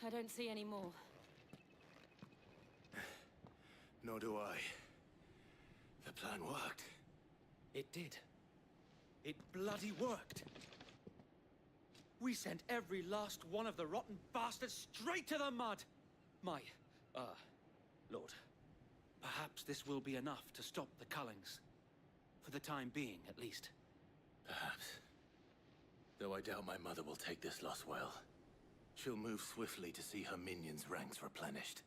I don't see any more. Nor do I. The plan worked. It did. It bloody worked. We sent every last one of the rotten bastards straight to the mud! My, Lord, perhaps this will be enough to stop the Cullings. For the time being, at least. Perhaps. Though I doubt my mother will take this loss well. She'll move swiftly to see her minions' ranks replenished.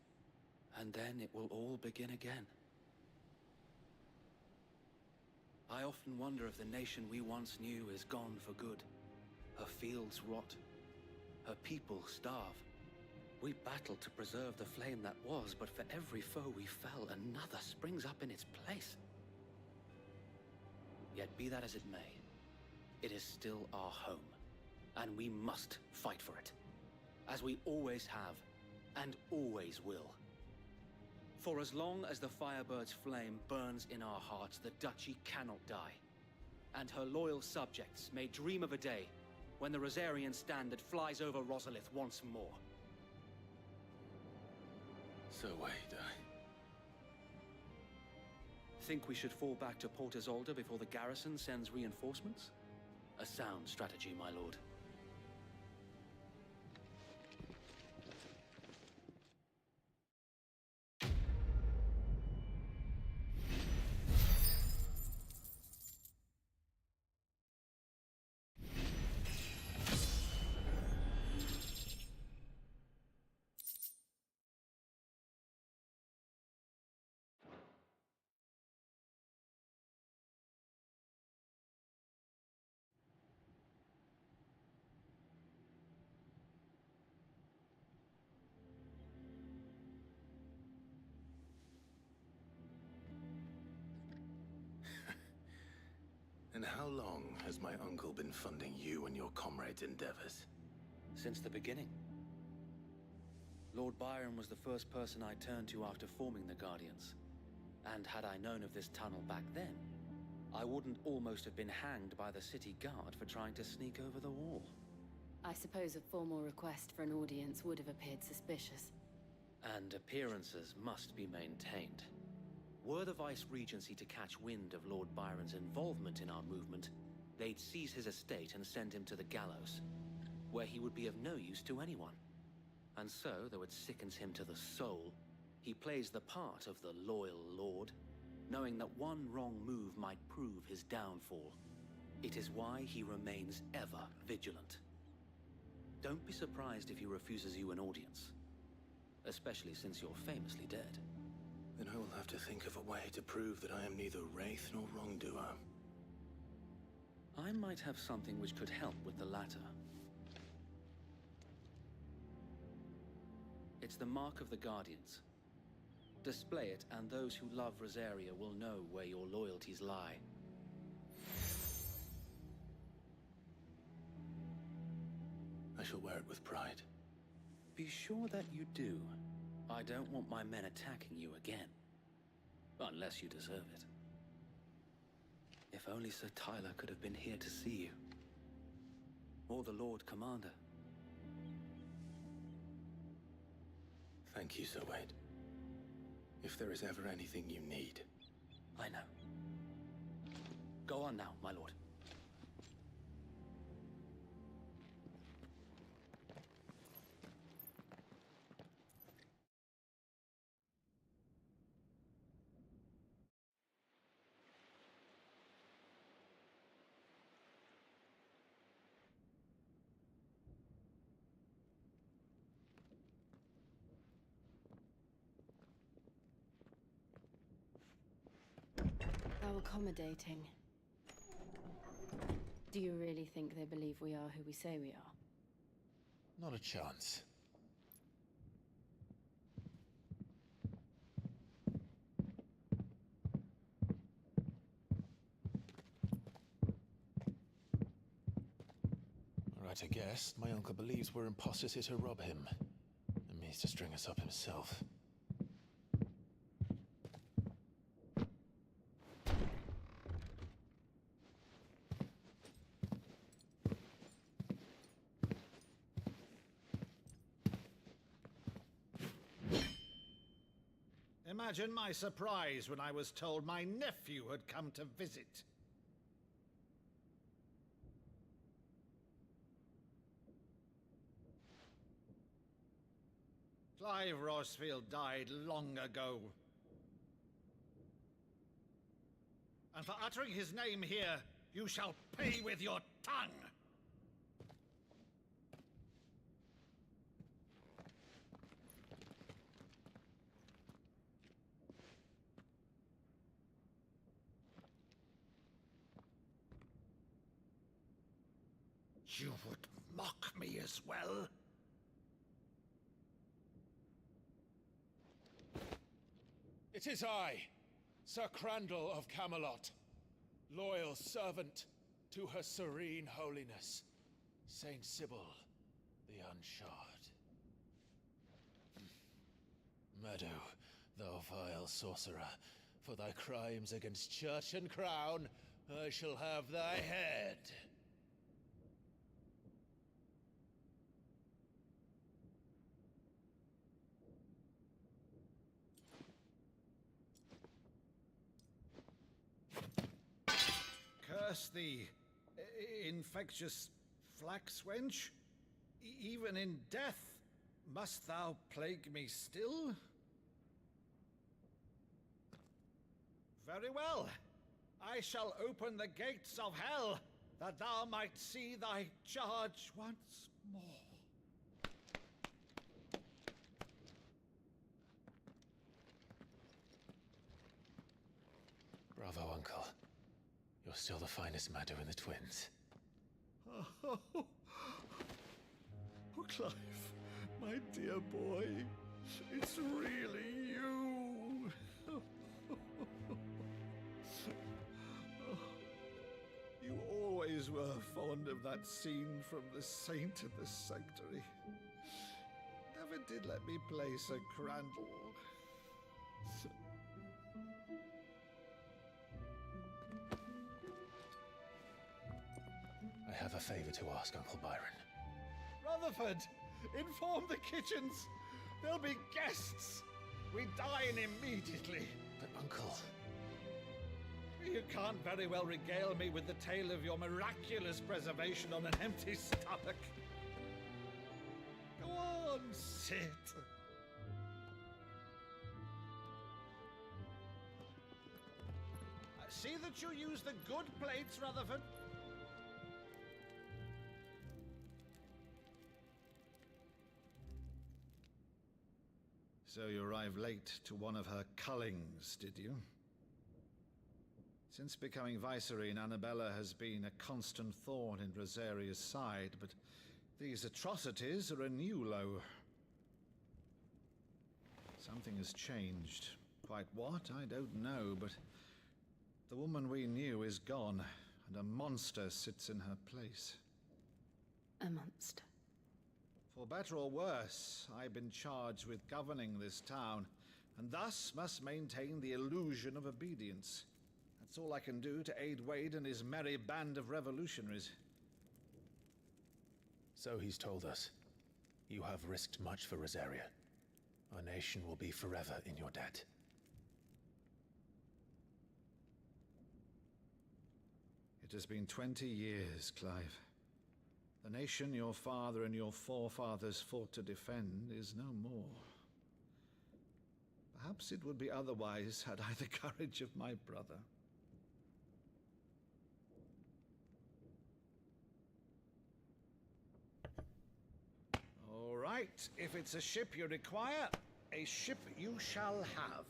And then it will all begin again. I often wonder if the nation we once knew is gone for good. Her fields rot. Her people starve. We battled to preserve the flame that was, but for every foe we fell, another springs up in its place. Yet be that as it may, it is still our home, and we must fight for it, as we always have, and always will. For as long as the Firebird's flame burns in our hearts, the Duchy cannot die, and her loyal subjects may dream of a day when the Rosarian standard flies over Rosalith once more. So wait, Think we should fall back to Port Isolde before the garrison sends reinforcements? A sound strategy, my lord. And how long has my uncle been funding you and your comrades' endeavors? Since the beginning. Lord Byron was the first person I turned to after forming the Guardians. And had I known of this tunnel back then, I wouldn't almost have been hanged by the city guard for trying to sneak over the wall. I suppose a formal request for an audience would have appeared suspicious. And appearances must be maintained. Were the Vice-Regency to catch wind of Lord Byron's involvement in our movement, they'd seize his estate and send him to the gallows, where he would be of no use to anyone. And so, though it sickens him to the soul, he plays the part of the loyal lord, knowing that one wrong move might prove his downfall. It is why he remains ever vigilant. Don't be surprised if he refuses you an audience, especially since you're famously dead. Then I will have to think of a way to prove that I am neither wraith nor wrongdoer. I might have something which could help with the latter. It's the mark of the Guardians. Display it, and those who love Rosaria will know where your loyalties lie. I shall wear it with pride. Be sure that you do. I don't want my men attacking you again. Unless you deserve it. If only Sir Tyler could have been here to see you. Or the Lord Commander. Thank you, Sir Wade. If there is ever anything you need. I know. Go on now, my lord. How accommodating. Do you really think they believe we are who we say we are? Not a chance. Right, I guess. My uncle believes we're imposters here to rob him. And means to string us up himself. imagine my surprise when I was told my nephew had come to visit. Clive Rossfield died long ago. And for uttering his name here, you shall pay with your tongue! You would mock me as well? It is I, Sir Crandall of Camelot, loyal servant to Her Serene Holiness, Saint Sybil the Unshod. Meadow, thou vile sorcerer, for thy crimes against church and crown, I shall have thy head. Curse thee, infectious flax wench. Even in death, must thou plague me still? Very well. I shall open the gates of hell, that thou might see thy charge once more. Bravo, Uncle. You're still the finest Meadow in the twins. Oh, Clive, my dear boy, it's really you. You always were fond of that scene from The Saint of the Sanctuary. Never did let me play Sir Crandall. I have a favor to ask, Uncle Byron. Rutherford, inform the kitchens. There'll be guests. We dine immediately. But, Uncle... You can't very well regale me with the tale of your miraculous preservation on an empty stomach. Go on, sit. See that you use the good plates, Rutherford. So you arrived late to one of her cullings, did you? Since becoming Vicereine, Annabella has been a constant thorn in Rosaria's side, but these atrocities are a new low. Something has changed. Quite what, I don't know, but the woman we knew is gone, and a monster sits in her place. A monster? For better or worse, I've been charged with governing this town, and thus must maintain the illusion of obedience. That's all I can do to aid Wade and his merry band of revolutionaries. So he's told us. You have risked much for Rosaria. Our nation will be forever in your debt. It has been 20 years, Clive. The nation your father and your forefathers fought to defend is no more. Perhaps it would be otherwise had I the courage of my brother. All right, if it's a ship you require, a ship you shall have.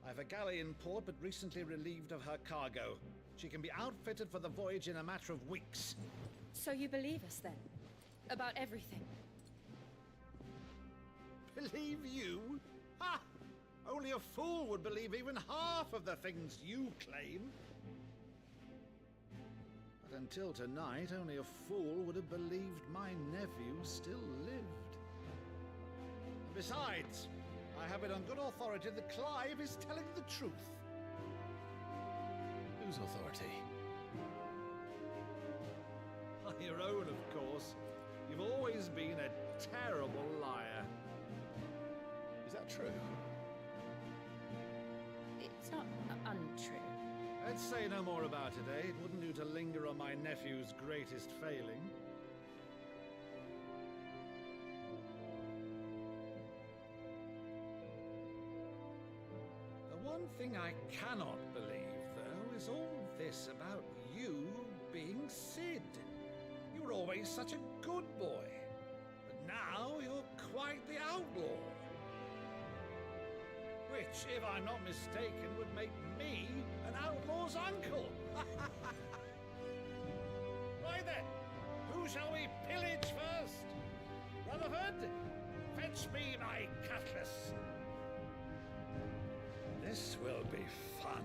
I've a galley in port, but recently relieved of her cargo. She can be outfitted for the voyage in a matter of weeks. So you believe us then? About everything? Believe you? Ha! Only a fool would believe even half of the things you claim. But until tonight, only a fool would have believed my nephew still lived. And besides, I have it on good authority that Clive is telling the truth. Whose authority? Your own, of course. You've always been a terrible liar. Is that true? Let's say no more about it, eh? It wouldn't do to linger on my nephew's greatest failing. The one thing I cannot believe, though, is all this about you being Sid. You were always such a good boy, but now you're quite the outlaw. Which, if I'm not mistaken, would make me an outlaw's uncle. Right then, who shall we pillage first? Rutherford, fetch me my cutlass. This will be fun.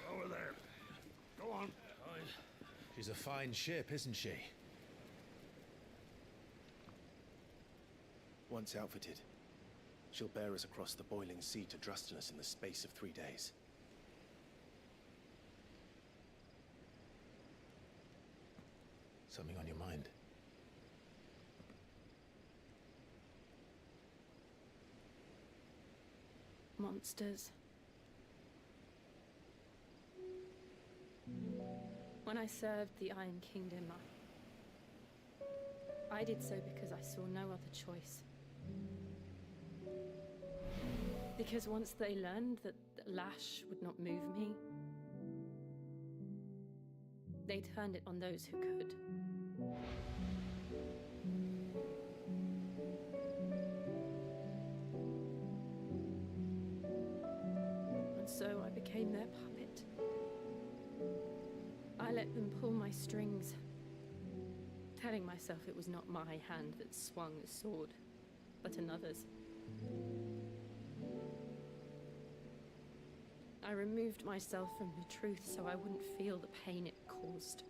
Over there. Go on. She's a fine ship, isn't she? Once outfitted, she'll bear us across the boiling sea to Drustinus in the space of 3 days. Something on your mind? Monsters. When I served the Iron Kingdom, I did so because I saw no other choice. Because once they learned that the lash would not move me, they turned it on those who could. And so I became their puppet. I let them pull my strings, telling myself it was not my hand that swung the sword, but another's. I removed myself from the truth so I wouldn't feel the pain it caused.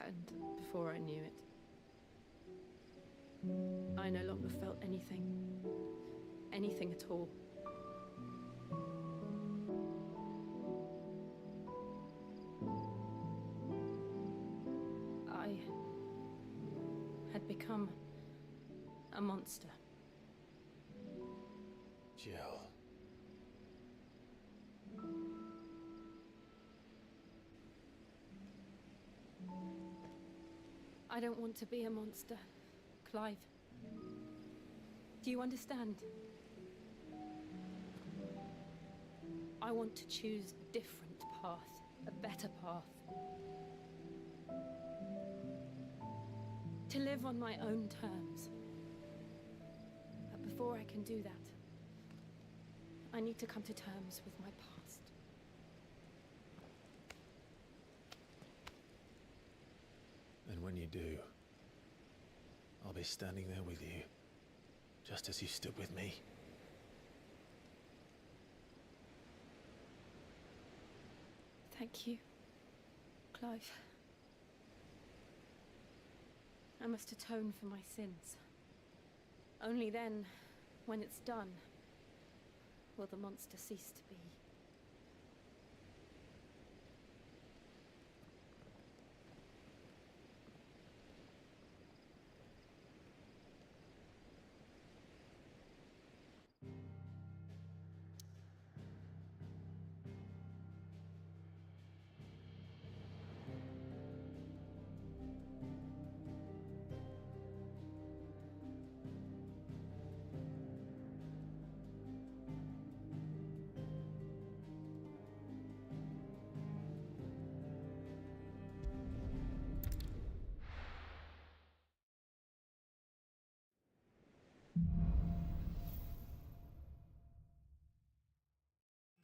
And before I knew it, I no longer felt anything. Anything at all. I had become a monster. Jill. I don't want to be a monster, Clive. Do you understand? I want to choose a different path, a better path. To live on my own terms. But before I can do that, I need to come to terms with my past. And when you do, I'll be standing there with you, just as you stood with me. Thank you, Clive. I must atone for my sins. Only then, when it's done, will the monster cease to be.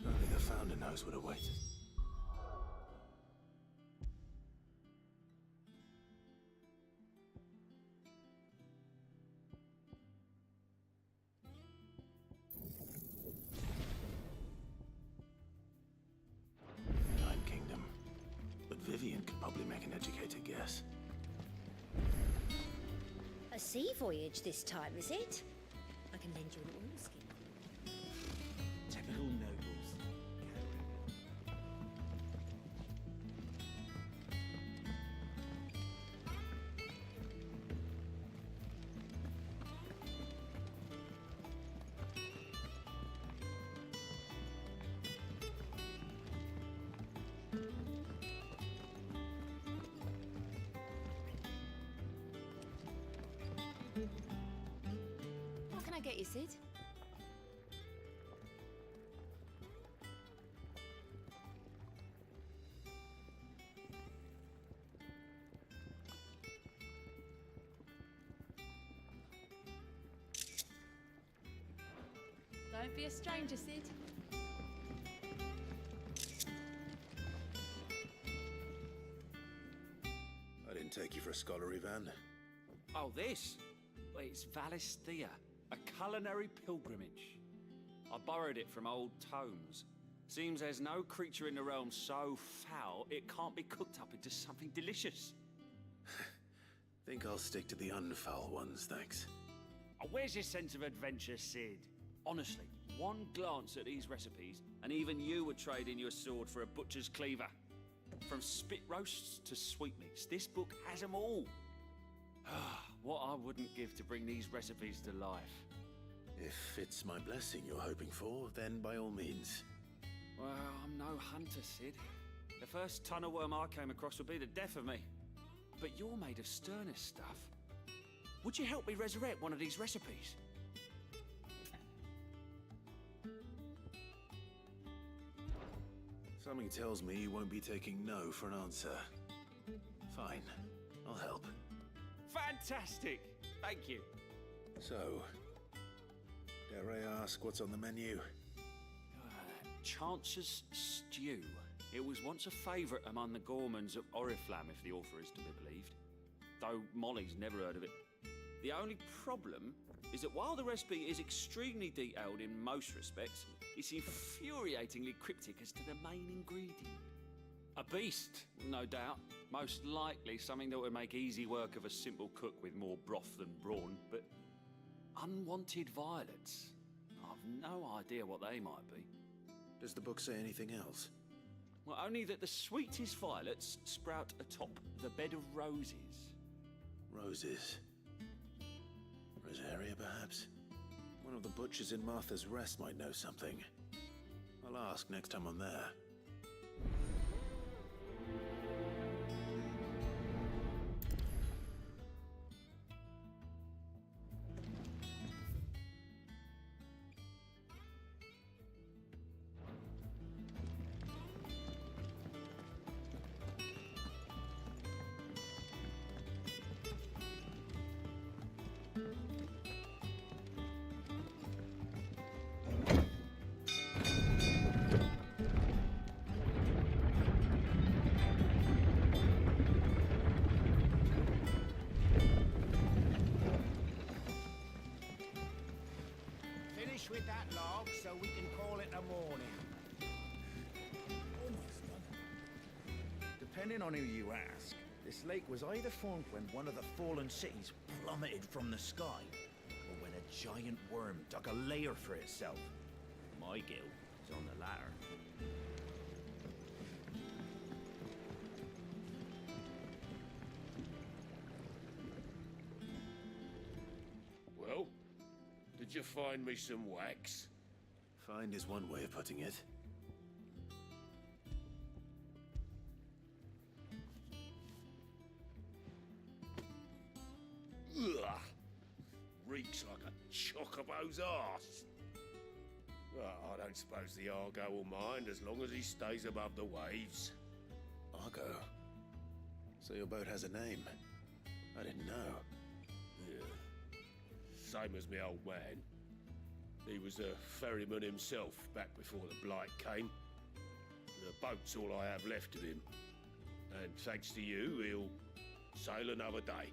Only the Founder knows what awaits. Nine Kingdom. But Vivian could probably make an educated guess. a sea voyage this time, is it? I can lend you an oilskin. Typical nobles. What can I get you, Sid? Don't be a stranger, Sid. I didn't take you for a scholar, Ivan. Oh, this? Well, it's Valisthea, a culinary pilgrimage. I borrowed it from old tomes. Seems there's no creature in the realm so foul it can't be cooked up into something delicious. Think I'll stick to the unfoul ones, thanks. Oh, where's your sense of adventure, Sid? Honestly, one glance at these recipes, and even you would trade in your sword for a butcher's cleaver. From spit roasts to sweetmeats, this book has them all. What I wouldn't give to bring these recipes to life. If it's my blessing you're hoping for, then by all means. Well, I'm no hunter, Sid. The first ton of worm I came across would be the death of me. But you're made of sterner stuff. Would you help me resurrect one of these recipes? Something tells me you won't be taking no for an answer. Fine, I'll help. Fantastic! Thank you. So, dare I ask what's on the menu? Chance's Stew. It was once a favourite among the gourmands of Oriflamme, if the author is to be believed. Though Molly's never heard of it. The only problem is that while the recipe is extremely detailed in most respects, it's infuriatingly cryptic as to the main ingredient. A beast, no doubt. Most likely something that would make easy work of a simple cook with more broth than brawn, but unwanted violets. I've no idea what they might be. Does the book say anything else? Well, only that the sweetest violets sprout atop the bed of roses. Roses. Rosaria, perhaps? One of the butchers in Martha's Rest might know something. I'll ask next time I'm there. With that log so we can call it a morning. Almost done. Depending on who you ask, this lake was either formed when one of the fallen cities plummeted from the sky, or when a giant worm dug a lair for itself. My guilt is on the latter. Well, did you find me some wax? Find is one way of putting it. Ugh! Reeks like a chocobo's arse. Well, I don't suppose the Argo will mind as long as he stays above the waves. Argo? So your boat has a name? I didn't know. Yeah. Same as me old man. He was a ferryman himself back before the Blight came. The boat's all I have left of him. And thanks to you, he'll sail another day.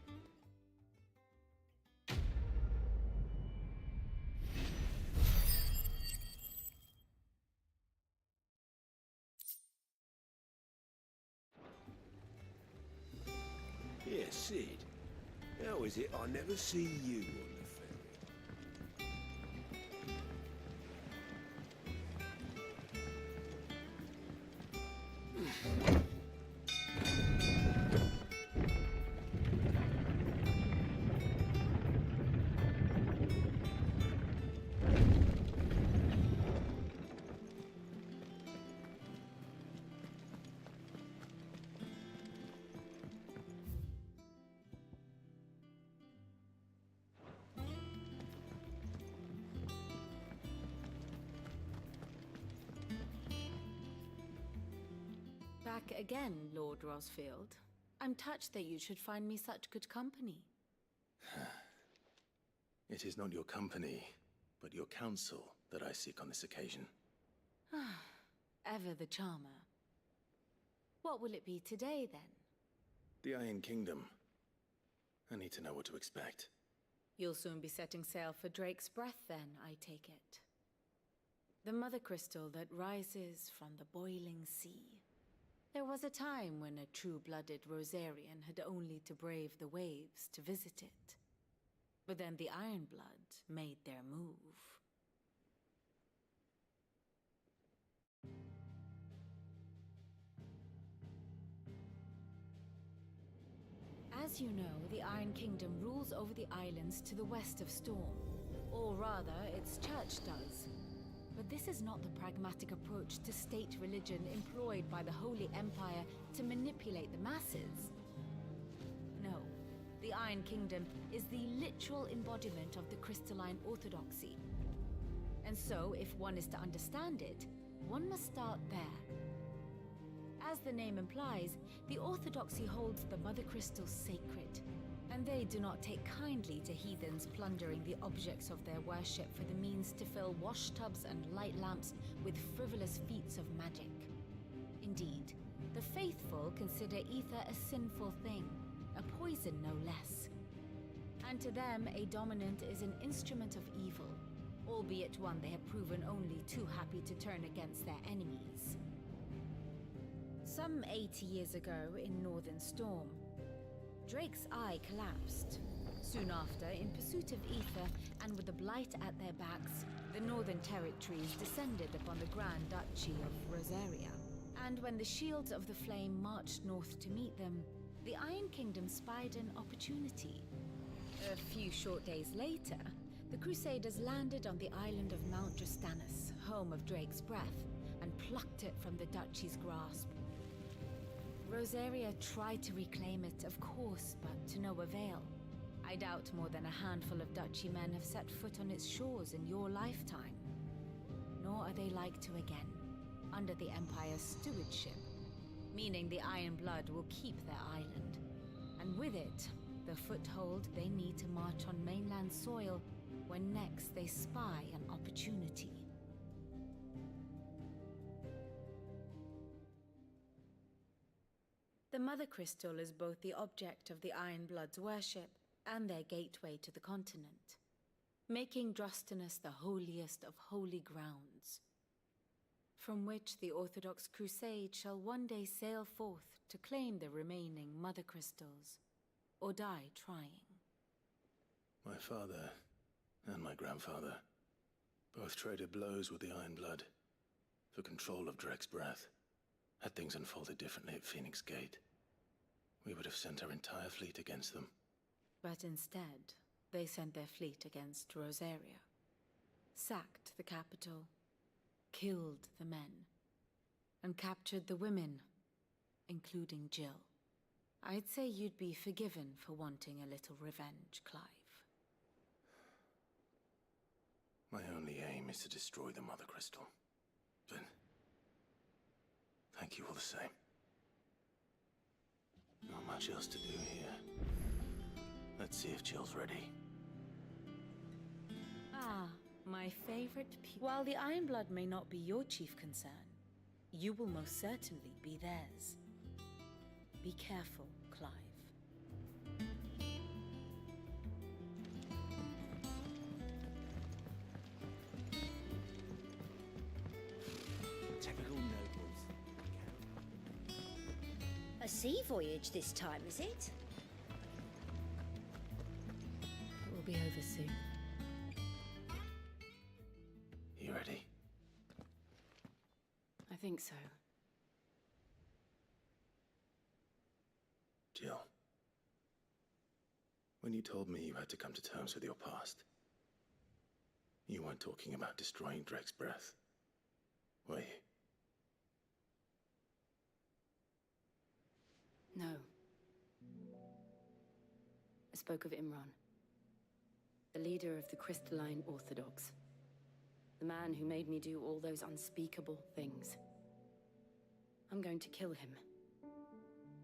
Here, Sid. How How is it I never see you on the ferry? Back again, Lord Rosfield. I'm touched that you should find me such good company. It is not your company, but your counsel that I seek on this occasion. Ever the charmer. What will it be today, then? The Iron Kingdom. I need to know what to expect. You'll soon be setting sail for Drake's Breath, then, I take it. The mother crystal that rises from the boiling sea. There was a time when a true-blooded Rosarian had only to brave the waves to visit it. But then the Ironblood made their move. As you know, the Iron Kingdom rules over the islands to the west of Storm. Or rather, its church does. But this is not the pragmatic approach to state religion employed by the Holy Empire to manipulate the masses. No, the Iron Kingdom is the literal embodiment of the crystalline orthodoxy. And so, if one is to understand it, one must start there. As the name implies, the orthodoxy holds the Mother Crystals sacred, and they do not take kindly to heathens plundering the objects of their worship for the means to fill washtubs and light lamps with frivolous feats of magic. Indeed, the faithful consider ether a sinful thing, a poison no less. And to them, a dominant is an instrument of evil, albeit one they have proven only too happy to turn against their enemies. Some 80 years ago in Northern Storm, Drake's eye collapsed. Soon after, in pursuit of ether and with the blight at their backs, the Northern Territories descended upon the Grand Duchy of Rosaria. And when the Shields of the Flame marched north to meet them, the Iron Kingdom spied an opportunity. A few short days later, the Crusaders landed on the island of Mount Justanus, home of Drake's Breath, and plucked it from the Duchy's grasp. Rosaria tried to reclaim it, of course, but to no avail. I doubt more than a handful of Duchy men have set foot on its shores in your lifetime. Nor are they like to again, under the Empire's stewardship, meaning the Iron Blood will keep their island. And with it, the foothold they need to march on mainland soil when next they spy an opportunity. The Mother Crystal is both the object of the Iron Blood's worship and their gateway to the continent, making Drostanus the holiest of holy grounds, from which the Orthodox Crusade shall one day sail forth to claim the remaining Mother Crystals, or die trying. My father and my grandfather both traded blows with the Iron Blood for control of Drake's Breath. Had things unfolded differently at Phoenix Gate, we would have sent our entire fleet against them. But instead, they sent their fleet against Rosaria, sacked the capital, killed the men, and captured the women, including Jill. I'd say you'd be forgiven for wanting a little revenge, Clive. My only aim is to destroy the Mother Crystal. But thank you all the same. Not much else to do here. Let's see if Jill's ready. Ah, my favorite people. While the Iron Blood may not be your chief concern, you will most certainly be theirs. Be careful, Clive. Typical nobles. A sea voyage this time, is it? think so. Jill, when you told me you had to come to terms with your past, you weren't talking about destroying Drake's breath, were you? No. I spoke of Imran, the leader of the Crystalline Orthodox. The man who made me do all those unspeakable things. I'm going to kill him.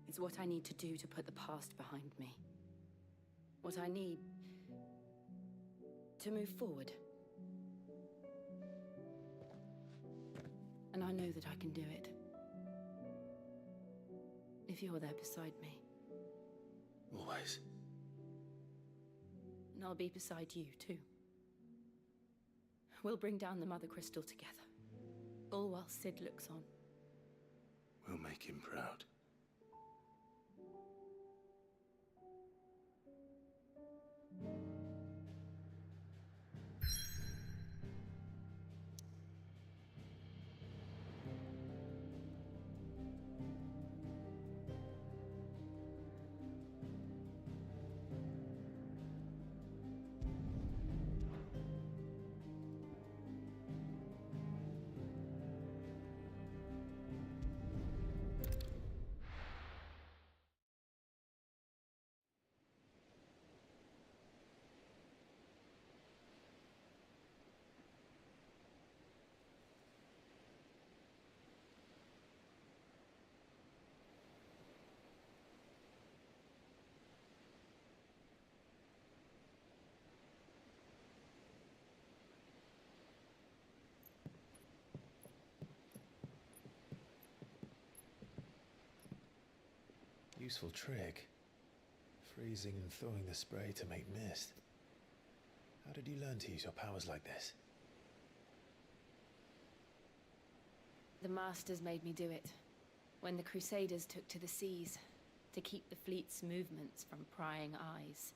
It's what I need to do to put the past behind me. What I need to move forward. And I know that I can do it. If you're there beside me. Always. And I'll be beside you, too. We'll bring down the Mother Crystal together. All while Sid looks on. We'll make him proud. Useful trick. Freezing and throwing the spray to make mist. How did you learn to use your powers like this? The Masters made me do it. When the Crusaders took to the seas, to keep the fleet's movements from prying eyes.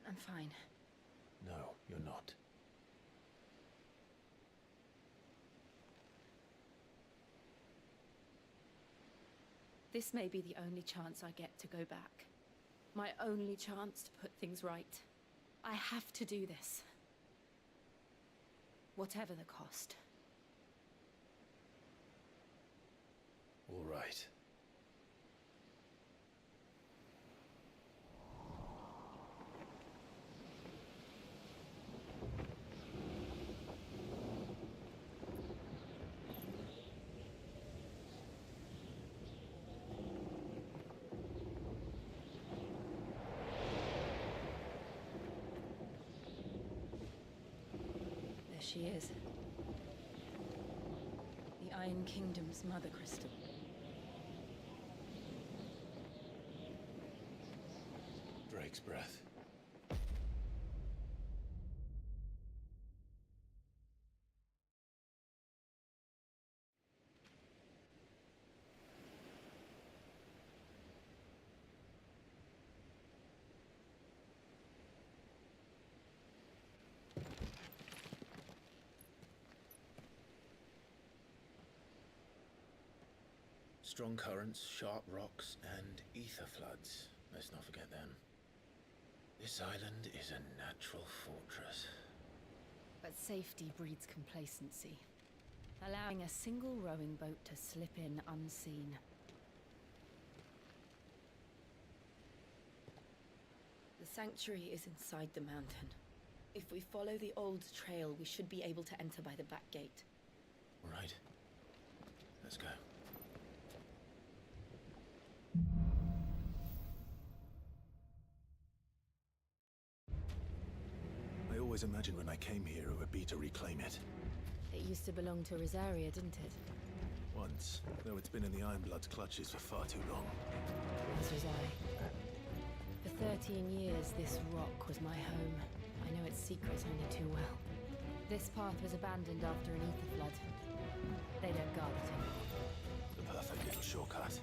I'm fine. No, you're not. This may be the only chance I get to go back. My only chance to put things right. I have to do this. Whatever the cost. All right. She is. The Iron Kingdom's Mother Crystal. Drake's breath. Strong currents, sharp rocks, and ether floods. Let's not forget them. This island is a natural fortress. But safety breeds complacency, allowing a single rowing boat to slip in unseen. The sanctuary is inside the mountain. If we follow the old trail, we should be able to enter by the back gate. Right. Let's go. I always imagined when I came here it would be to reclaim it. It used to belong to Rosaria, didn't it? Once, though it's been in the Ironblood's clutches for far too long. As was I. For 13 years, this rock was my home. I know its secrets only too well. This path was abandoned after an ether flood. They don't guard it anymore. The perfect little shortcut.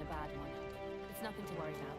a bad one. It's nothing to worry about.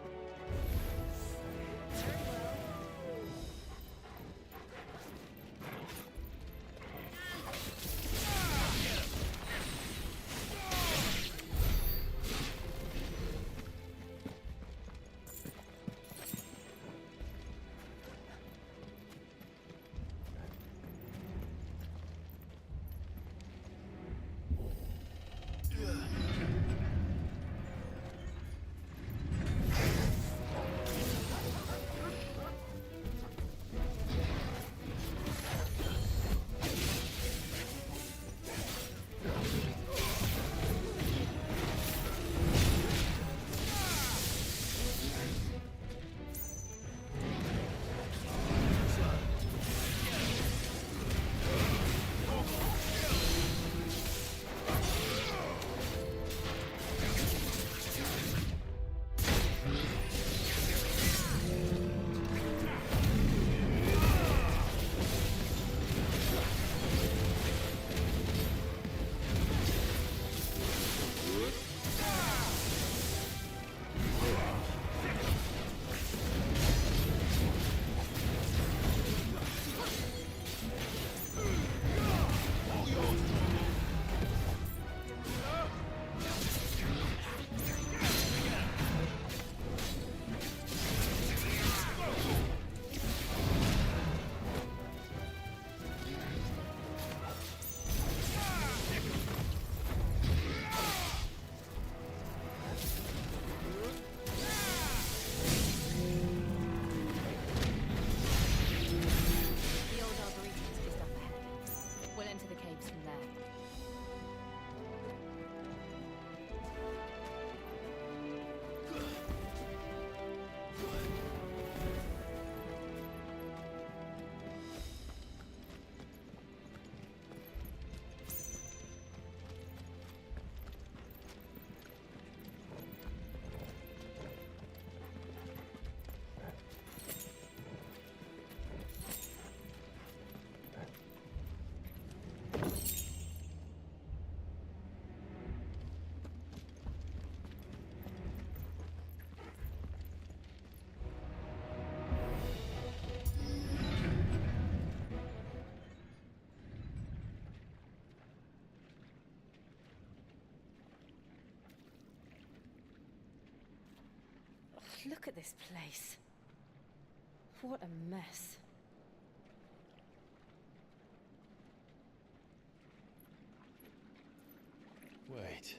Look at this place. What a mess. Wait.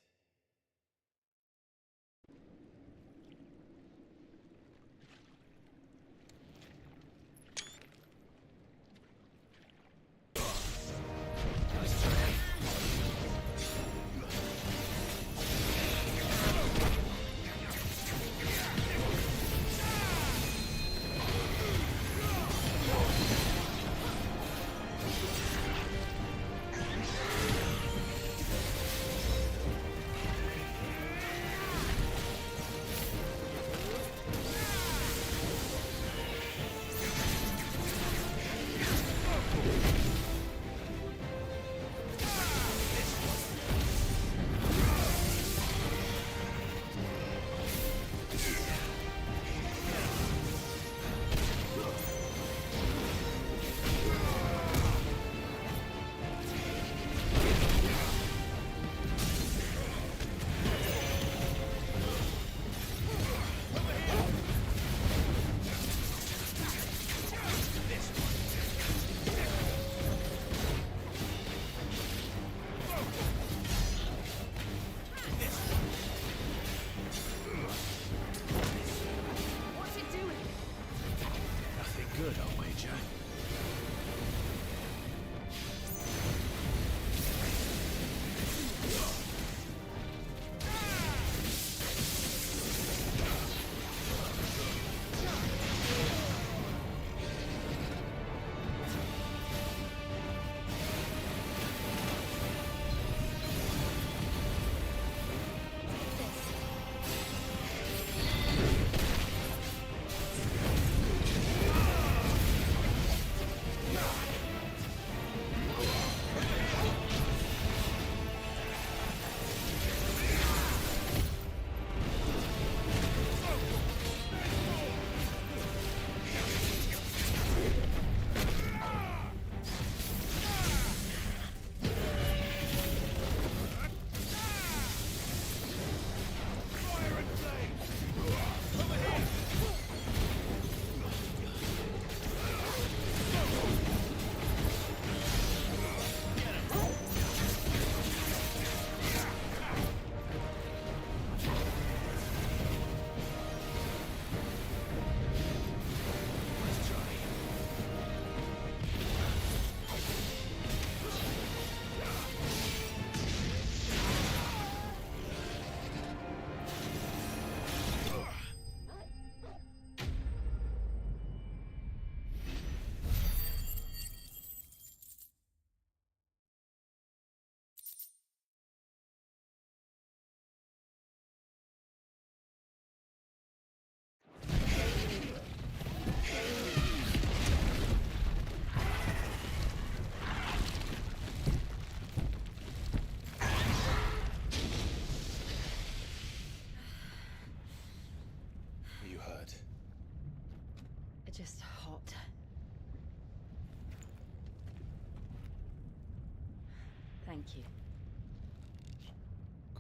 Thank you.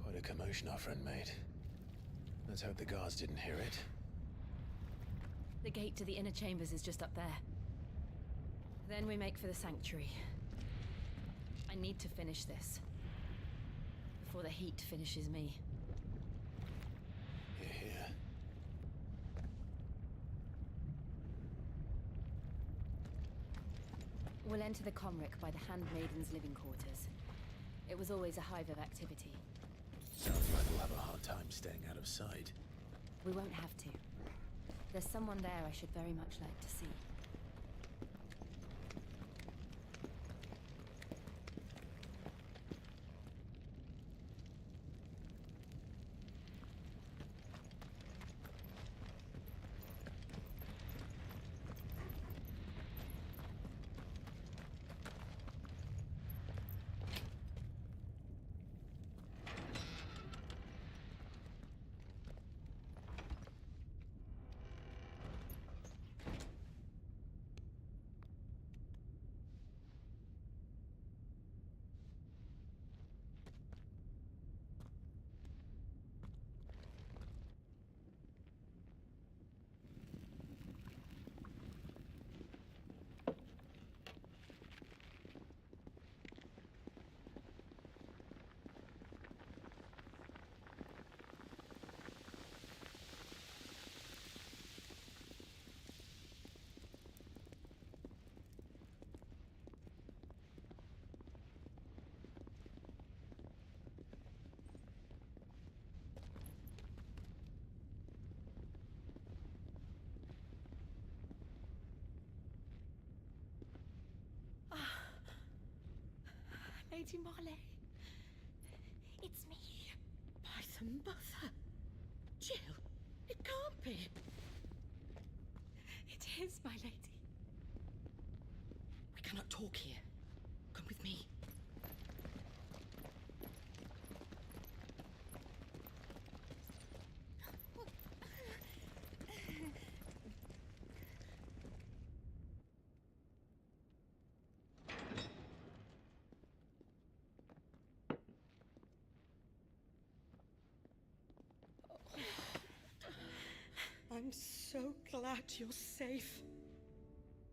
Quite a commotion our friend made. Let's hope the guards didn't hear it. The gate to the inner chambers is just up there. Then we make for the sanctuary. I need to finish this. Before the heat finishes me. Hear, hear. We'll enter the Comric by the Handmaiden's living quarters. It was always a hive of activity. Sounds like we'll have a hard time staying out of sight. We won't have to. There's someone there I should very much like to see. Lady Marley. It's me. By the mother. Jill, it can't be. It is, my lady. We cannot talk here. Come with me. I'm so glad you're safe.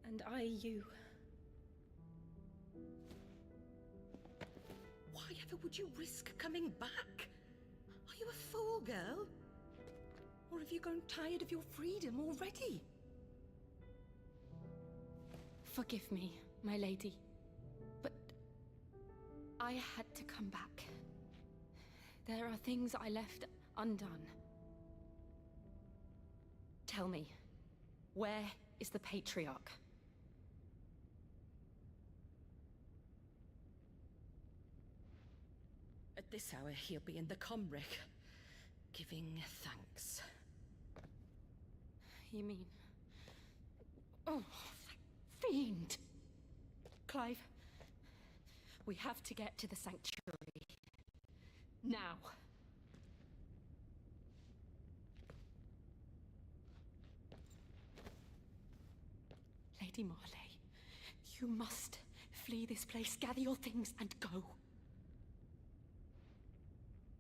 And I you. Why ever would you risk coming back? Are you a fool, girl? Or have you grown tired of your freedom already? Forgive me, my lady. But I had to come back. There are things I left undone. Tell me, where is the Patriarch? At this hour, he'll be in the Comric, giving thanks. You mean... Oh, that fiend! Clive, we have to get to the sanctuary. Now. Lady Marley, you must flee this place, gather your things, and go.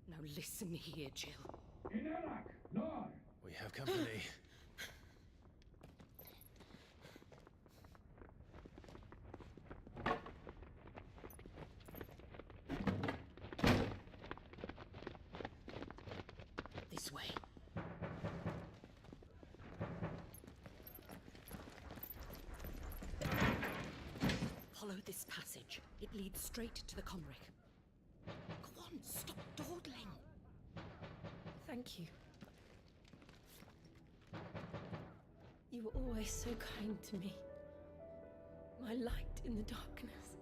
Now listen here, Jill. We have company. This way. Follow this passage. It leads straight to the Comric. Go on, stop dawdling. Thank you. You were always so kind to me. My light in the darkness.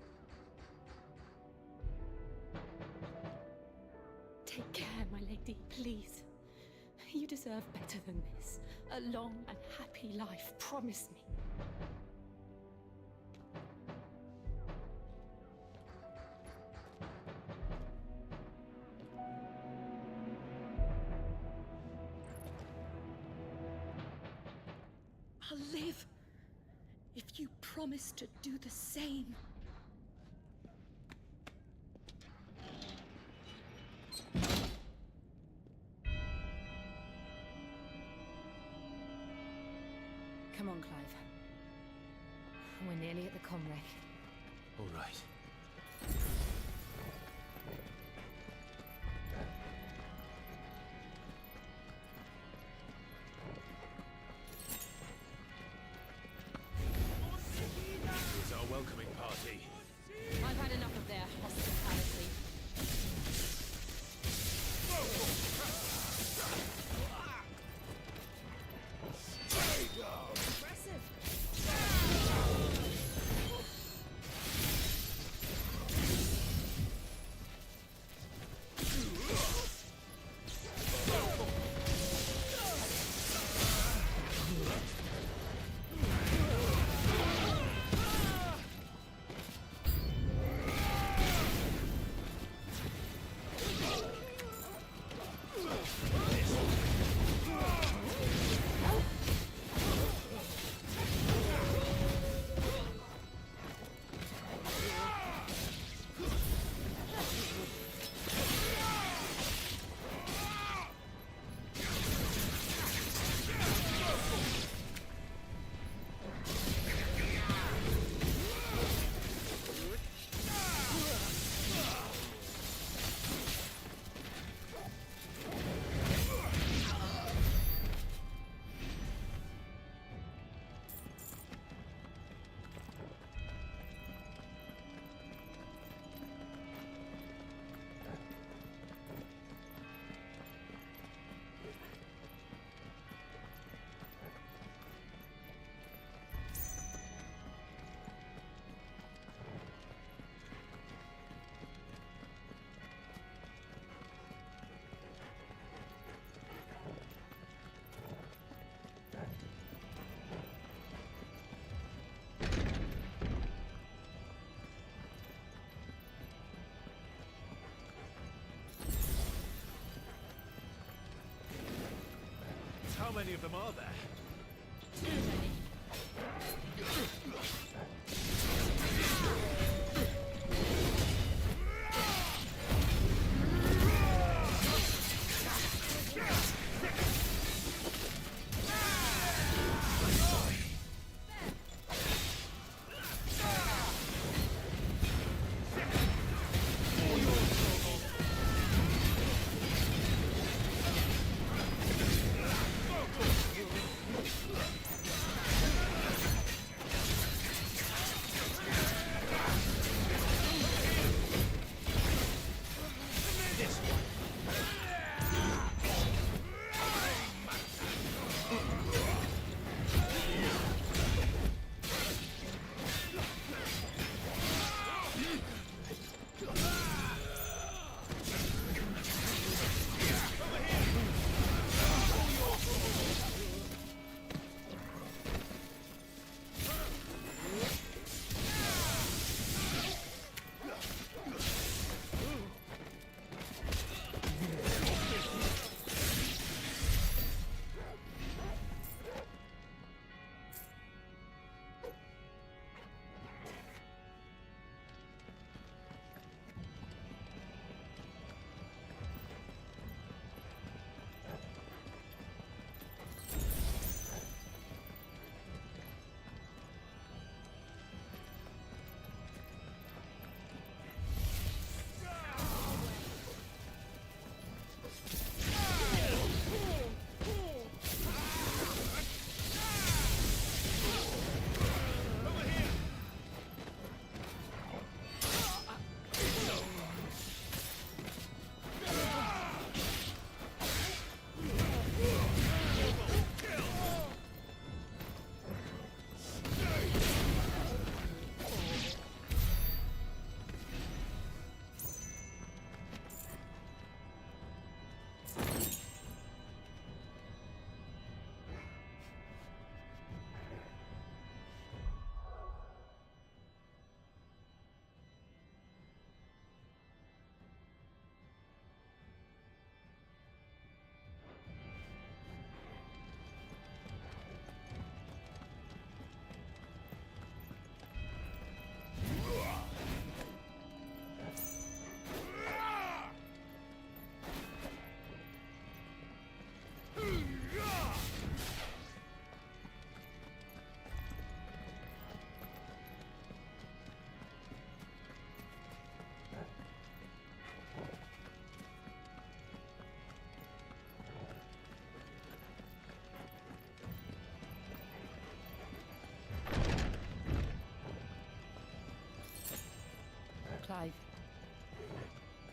Take care, my lady, please. You deserve better than this. A long and happy life, promise me. I'll live if you promise to do the same. Come on, Clive. We're nearly at the comwreck. All right. Here's our welcoming party. I've had enough of their hospitality. How many of them are there? Too many.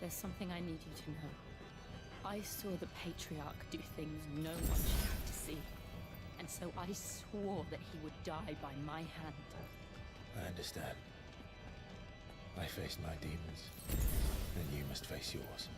There's something I need you to know. I saw the Patriarch do things no one should have to see. And so I swore that he would die by my hand. I understand. I faced my demons, and you must face yours.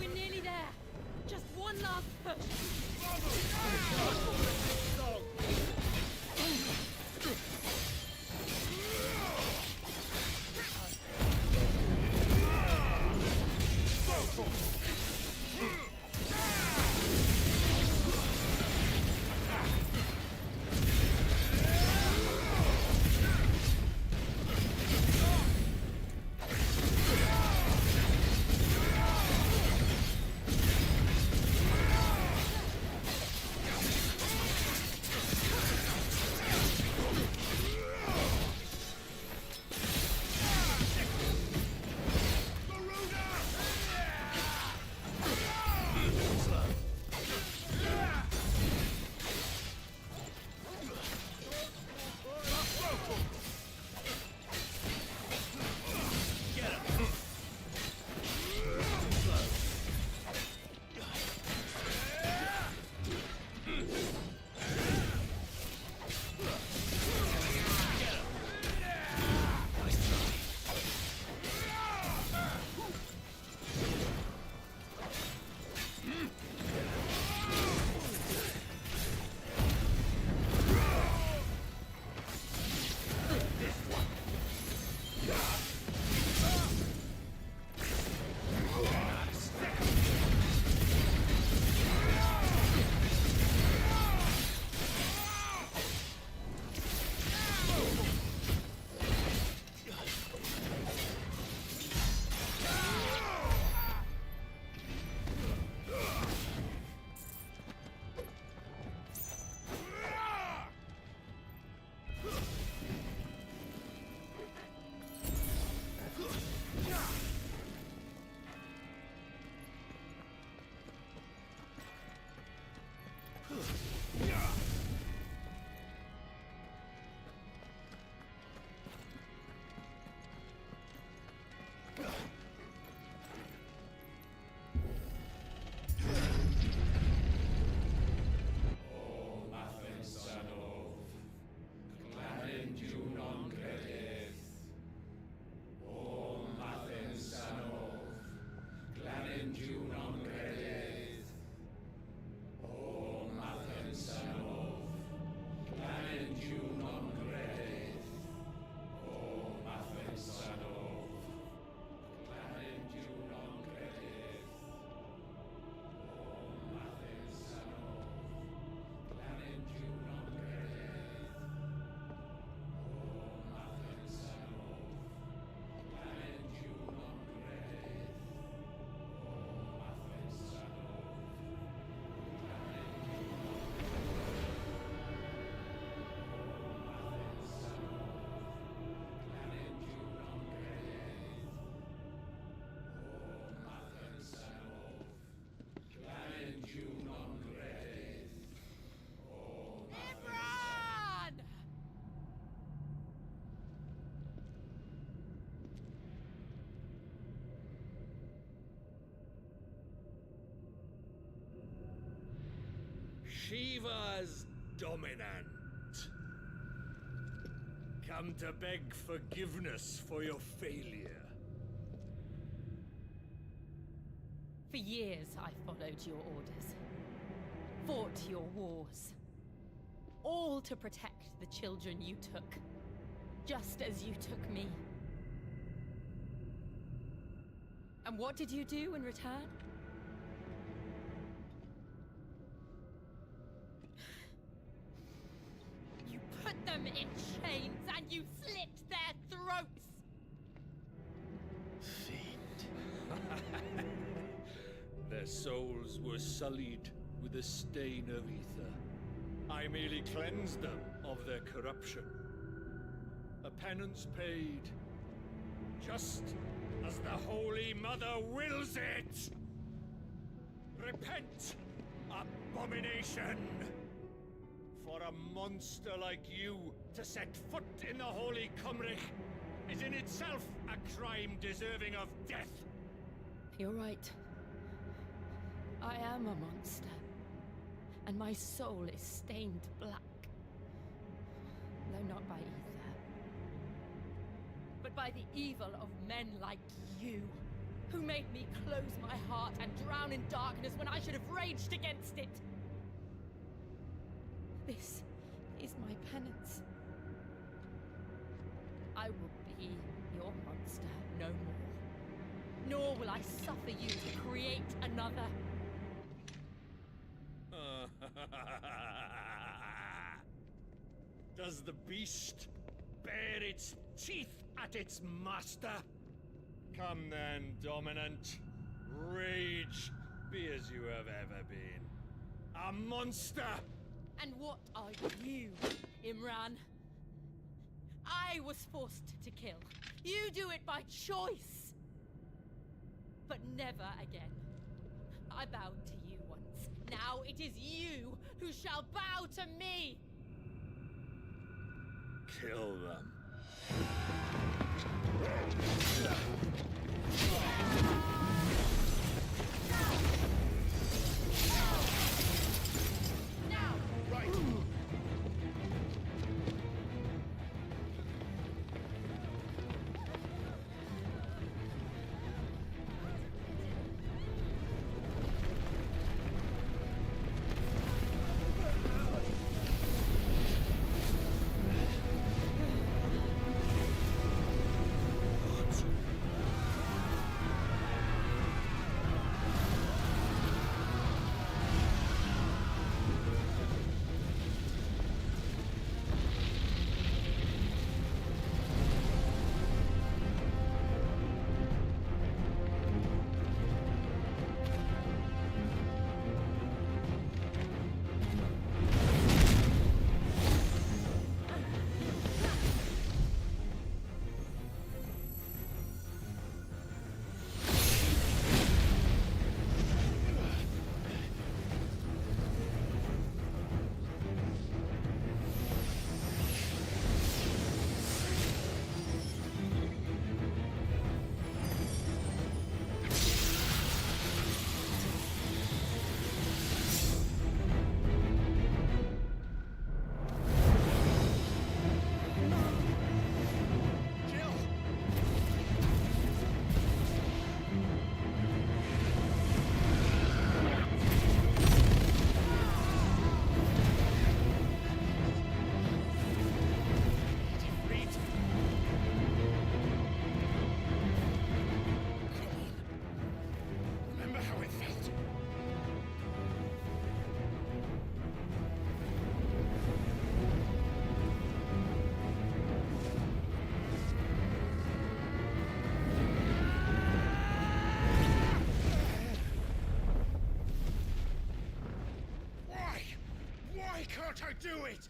We're nearly there. Just one last push. Shiva's dominant. Come to beg forgiveness for your failure. For years, I followed your orders. Fought your wars. All to protect the children you took. Just as you took me. And what did you do in return? You put them in chains and you slit their throats! souls were sullied with the stain of ether. I merely cleansed them of their corruption. A penance paid, just as the Holy Mother wills it! Repent, abomination! For a monster like you to set foot in the Holy Cymric is in itself a crime deserving of death. You're right. I am a monster. And my soul is stained black. Though not by ether. But by the evil of men like you, who made me close my heart and drown in darkness when I should have raged against it. This is my penance. I will be your monster no more. Nor will I suffer you to create another. Does the beast bare its teeth at its master? Come then, Dominant. Rage, be as you have ever been. A monster! And what are you, Imran? I was forced to kill. You do it by choice. But never again. I bowed to you once. Now it is you who shall bow to me! Kill them. Now! Right! Can't I do it?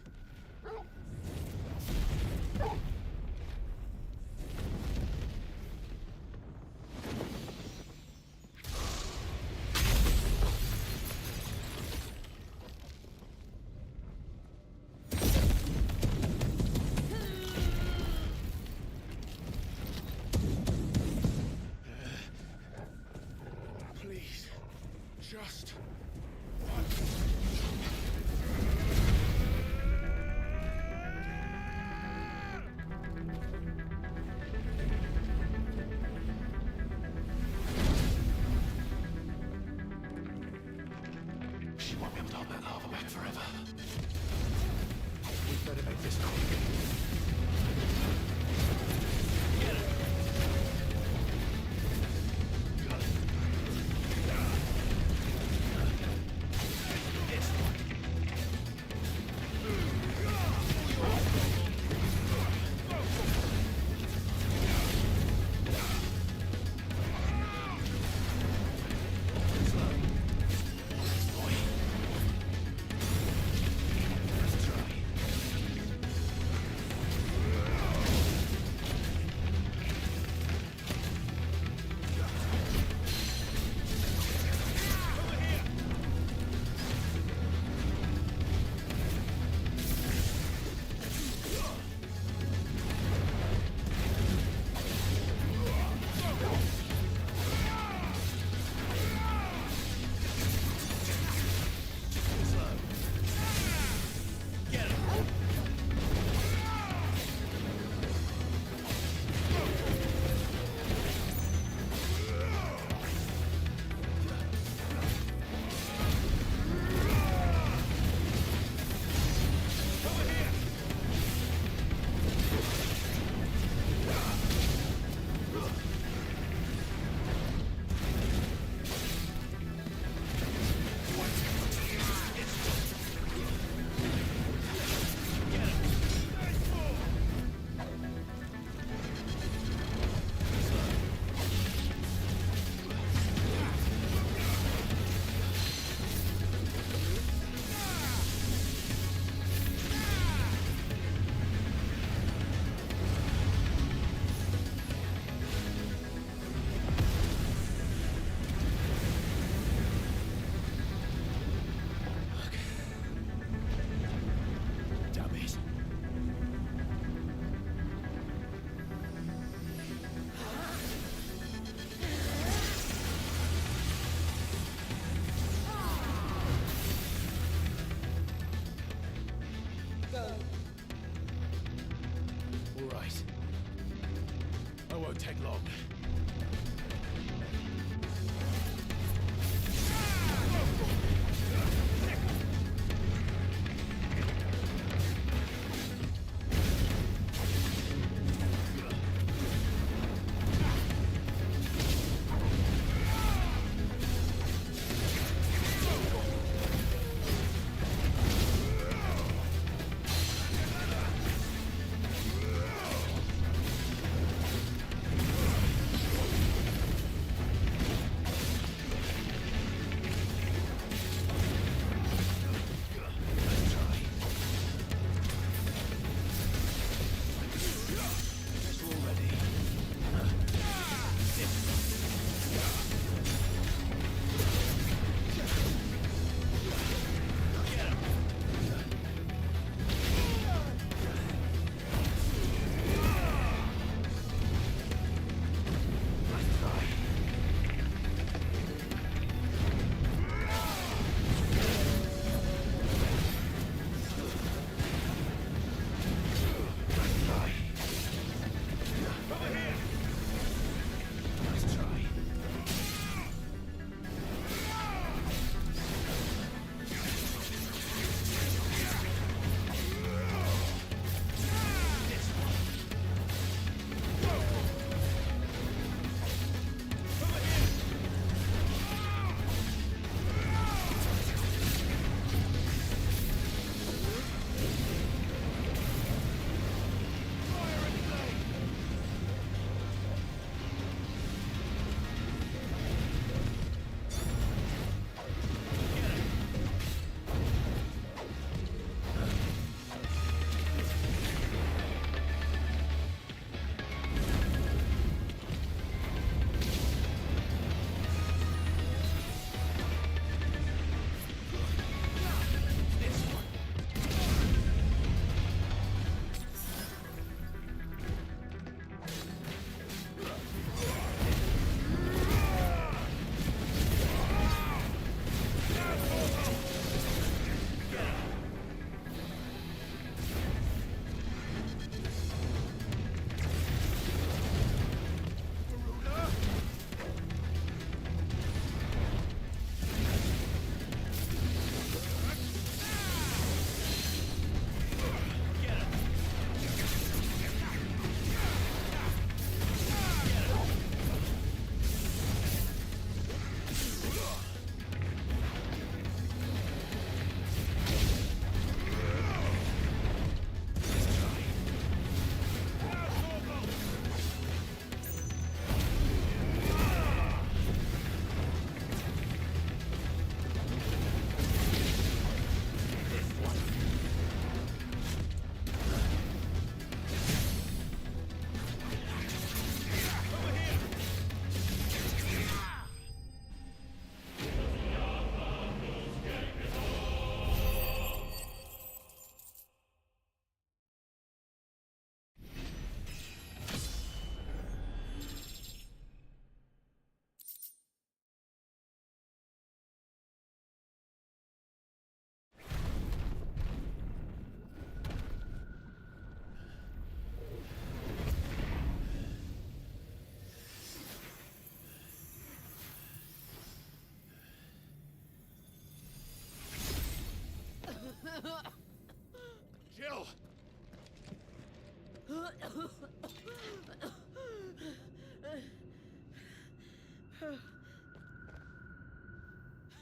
Please, just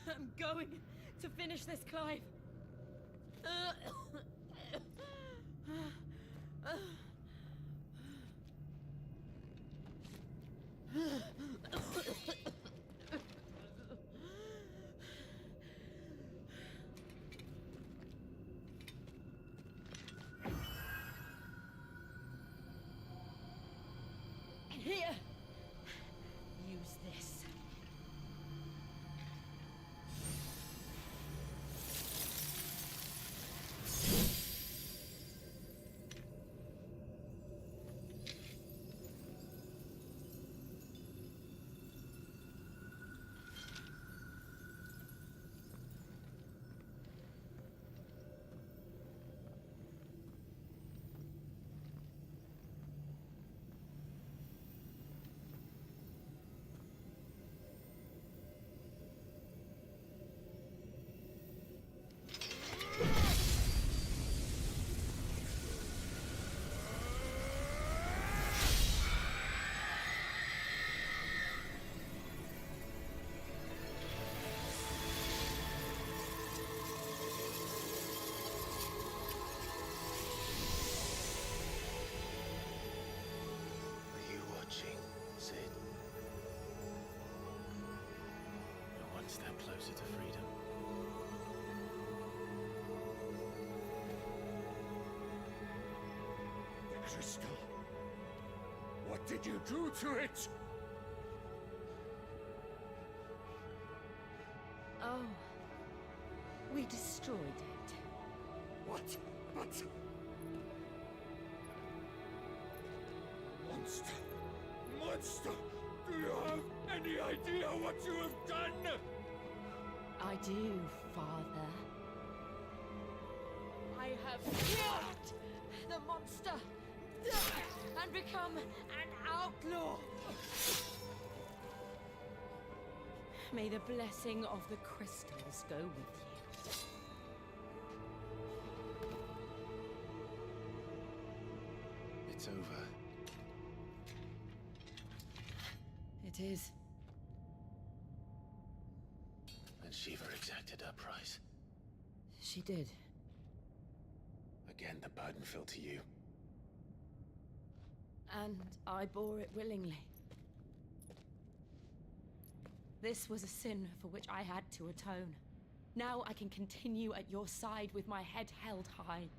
I'm going to finish this, Clive. Here. Use this. Are you watching, Sid? You're one step closer to freedom. The crystal. What did you do to it? Oh. We destroyed it. What? But... Monster! Monster! Do you have any idea what you have done? I do, Father. I have killed the monster and become an outlaw. May the blessing of the crystals go with you. It's over. It is. And Shiva exacted her price. She did. Again, the burden fell to you. And I bore it willingly. This was a sin for which I had to atone. Now I can continue at your side with my head held high.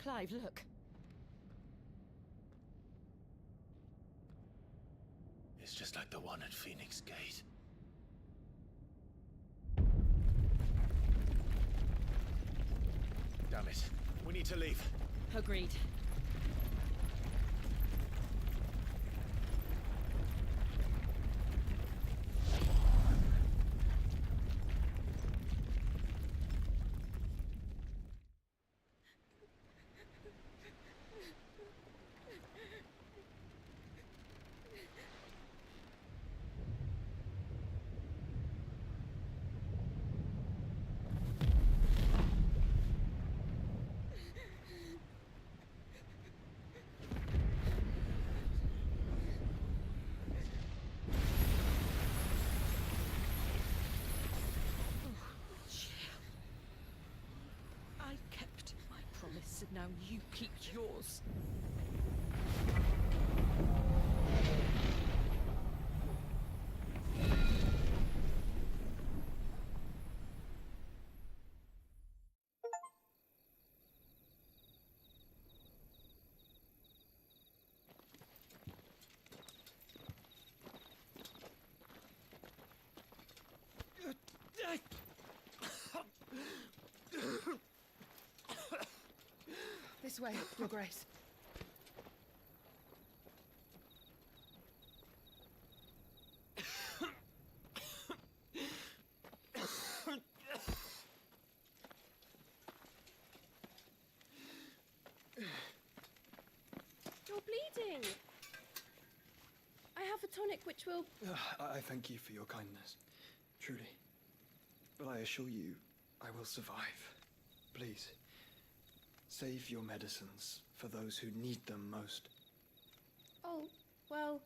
Clive, look. It's just like the one at Phoenix Gate. Damn it. We need to leave. Agreed. I kept my promise, and now you keep yours. This way, Your Grace. tonic which will... I thank you for your kindness, truly. But I assure you, I will survive. Please, save your medicines for those who need them most. Oh, well,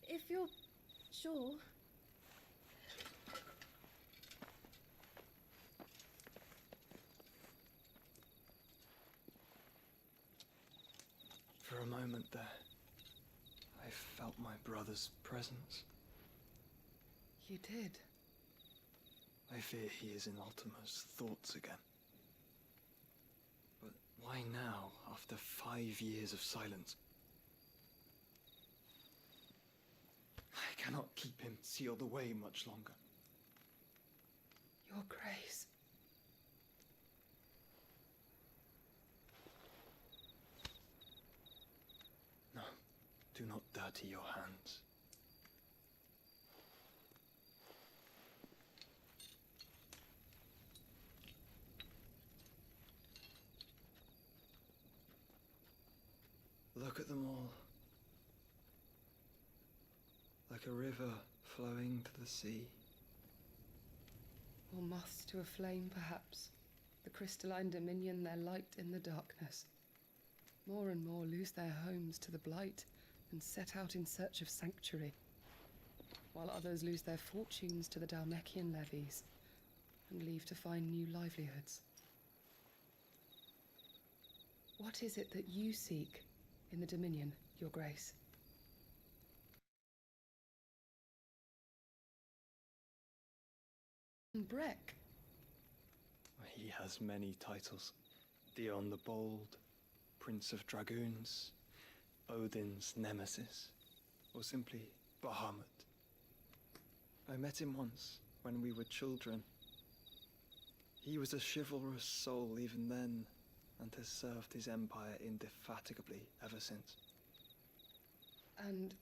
if you're sure. For a moment there, I felt my brother's presence. You did? I fear he is in Ultima's thoughts again. But why now, after 5 years of silence? I cannot keep him sealed away much longer. Your Grace. No, do not dirty your hands. Look at them all. Like a river flowing to the sea. Or moths to a flame, perhaps. The crystalline dominion, their light in the darkness. More and more lose their homes to the blight and set out in search of sanctuary, while others lose their fortunes to the Dhalmekian levies and leave to find new livelihoods. What is it that you seek in the Dominion, Your Grace? Breck. He has many titles. Dion the Bold, Prince of Dragoons, Odin's Nemesis, or simply Bahamut. I met him once, when we were children. He was a chivalrous soul even then, and has served his empire indefatigably ever since. And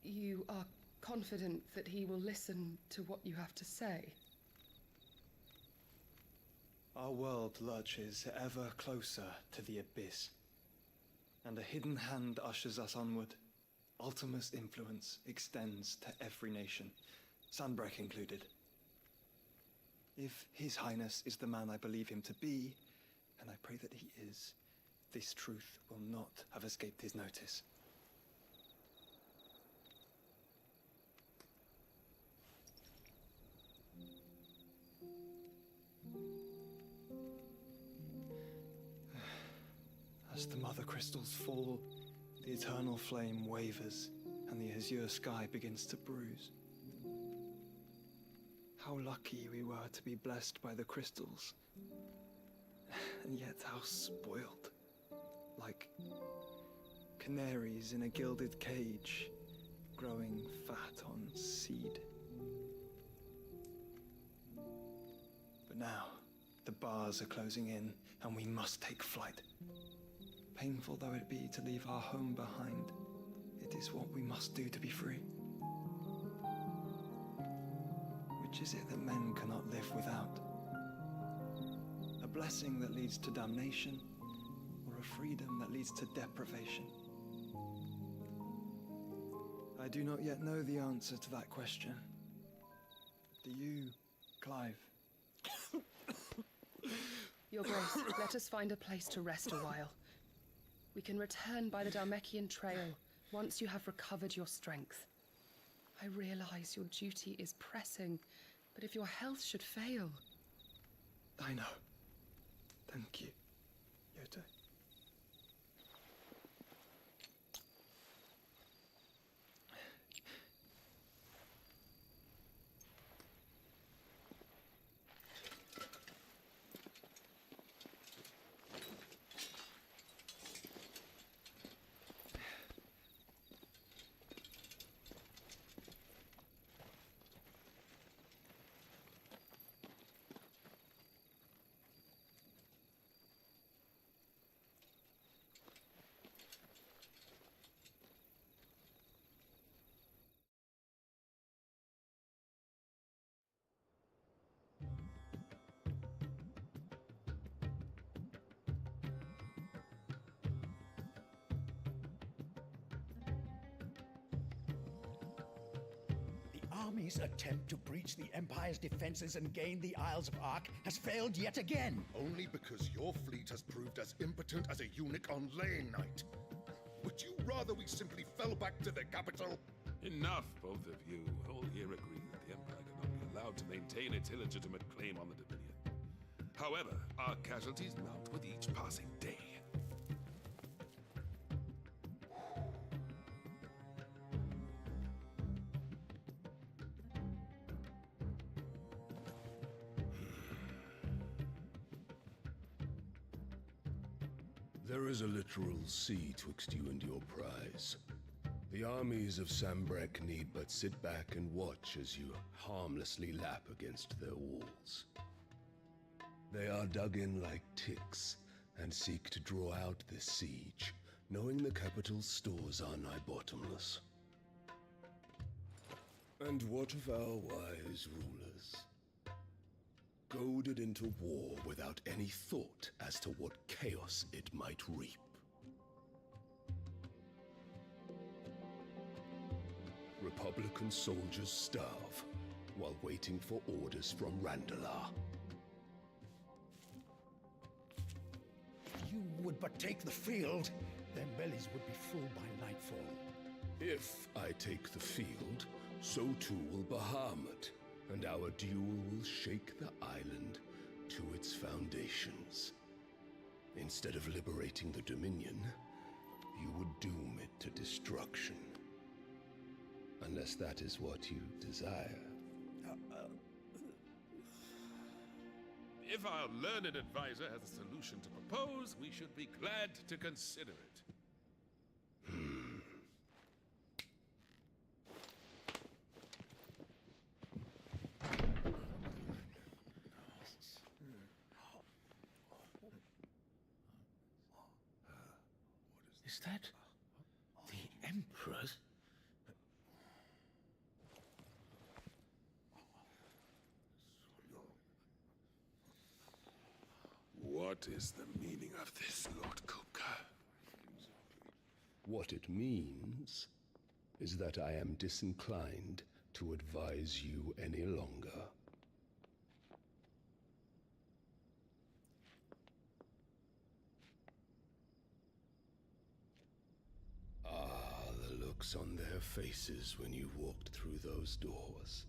you are confident that he will listen to what you have to say? Our world lurches ever closer to the abyss, and a hidden hand ushers us onward. Ultima's influence extends to every nation, Sanbreque included. If His Highness is the man I believe him to be, and I pray that he is, this truth will not have escaped his notice. As the mother crystals fall, the eternal flame wavers, and the azure sky begins to bruise. How lucky we were to be blessed by the crystals, and yet how spoiled. Like canaries in a gilded cage, growing fat on seed. But now, the bars are closing in, and we must take flight. Painful though it be to leave our home behind, it is what we must do to be free. Which is it that men cannot live without? A blessing that leads to damnation, or a freedom that leads to deprivation? I do not yet know the answer to that question. Do you, Clive? Your Grace, let us find a place to rest a while. We can return by the Dhalmekian trail once you have recovered your strength. I realize your duty is pressing, but if your health should fail... I know. Thank you, Yoto. army's attempt to breach the Empire's defenses and gain the Isles of Ark has failed yet again. Only because your fleet has proved as impotent as a eunuch on laying night. Would you rather we simply fell back to the capital? Enough, both of you. All here agree that the Empire cannot be allowed to maintain its illegitimate claim on the Dominion. However, our casualties mount with each passing day. There is a literal sea twixt you and your prize. The armies of Sambrek need but sit back and watch as you harmlessly lap against their walls. They are dug in like ticks and seek to draw out this siege, knowing the capital's stores are nigh bottomless. And what of our wise rulers? Goaded into war without any thought as to what chaos it might reap. Republican soldiers starve while waiting for orders from Randalar. If you would but take the field, their bellies would be full by nightfall. If I take the field, so too will Bahamut, and our duel will shake the island to its foundations. Instead of liberating the Dominion, you would doom it to destruction. Unless that is what you desire. If our learned advisor has a solution to propose, we should be glad to consider it. Is that the Emperor's? What is the meaning of this, Lord Kupka? What it means is that I am disinclined to advise you any longer. The looks on their faces when you walked through those doors.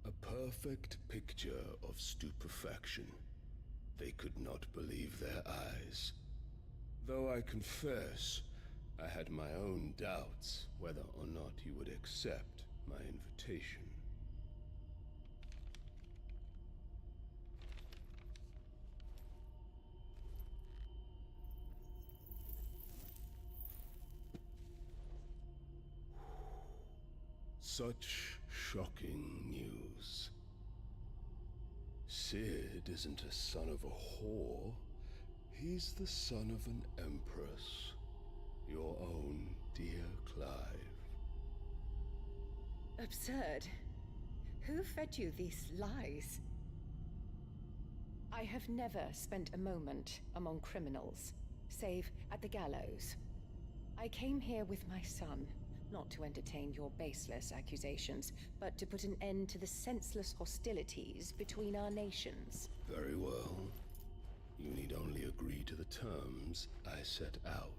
A perfect picture of stupefaction. They could not believe their eyes. Though I confess, I had my own doubts whether or not you would accept my invitation. Such shocking news. Sid isn't a son of a whore. He's the son of an empress. Your own dear Clive. Absurd. Who fed you these lies? I have never spent a moment among criminals, save at the gallows. I came here with my son, not to entertain your baseless accusations, but to put an end to the senseless hostilities between our nations. Very well. You need only agree to the terms I set out.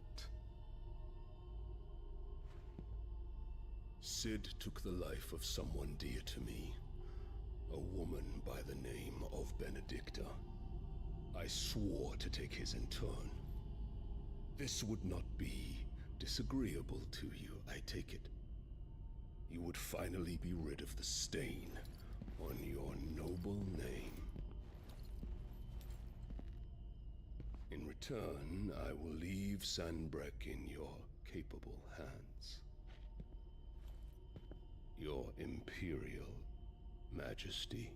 Sid took the life of someone dear to me, a woman by the name of Benedicta. I swore to take his in turn. This would not be disagreeable to you, I take it. You would finally be rid of the stain on your noble name. In return, I will leave Sanbrek in your capable hands. Your Imperial Majesty.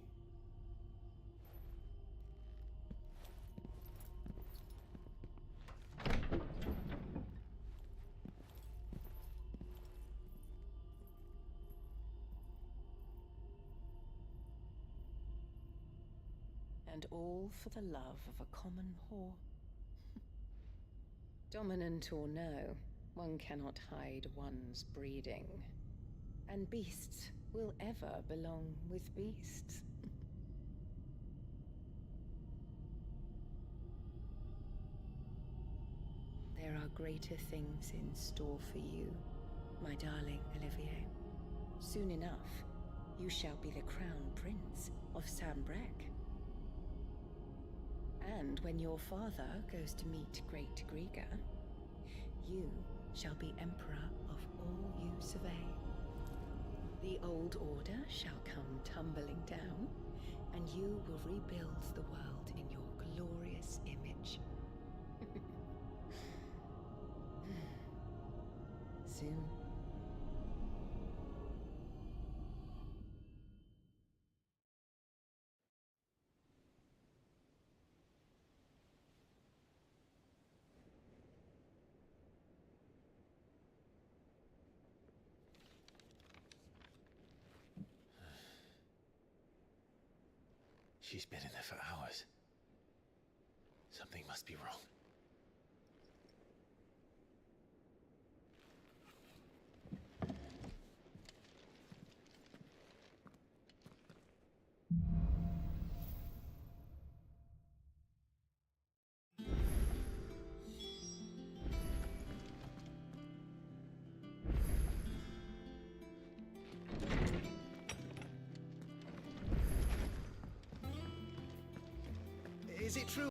And all for the love of a common whore. Dominant or no, one cannot hide one's breeding. And beasts will ever belong with beasts. There are greater things in store for you, my darling Olivier. Soon enough, you shall be the crown prince of Sambrec. And when your father goes to meet Great Griga, you shall be emperor of all you survey. The old order shall come tumbling down, and you will rebuild the world in your glorious image. Soon. She's been in there for hours. Something must be wrong. Is it true?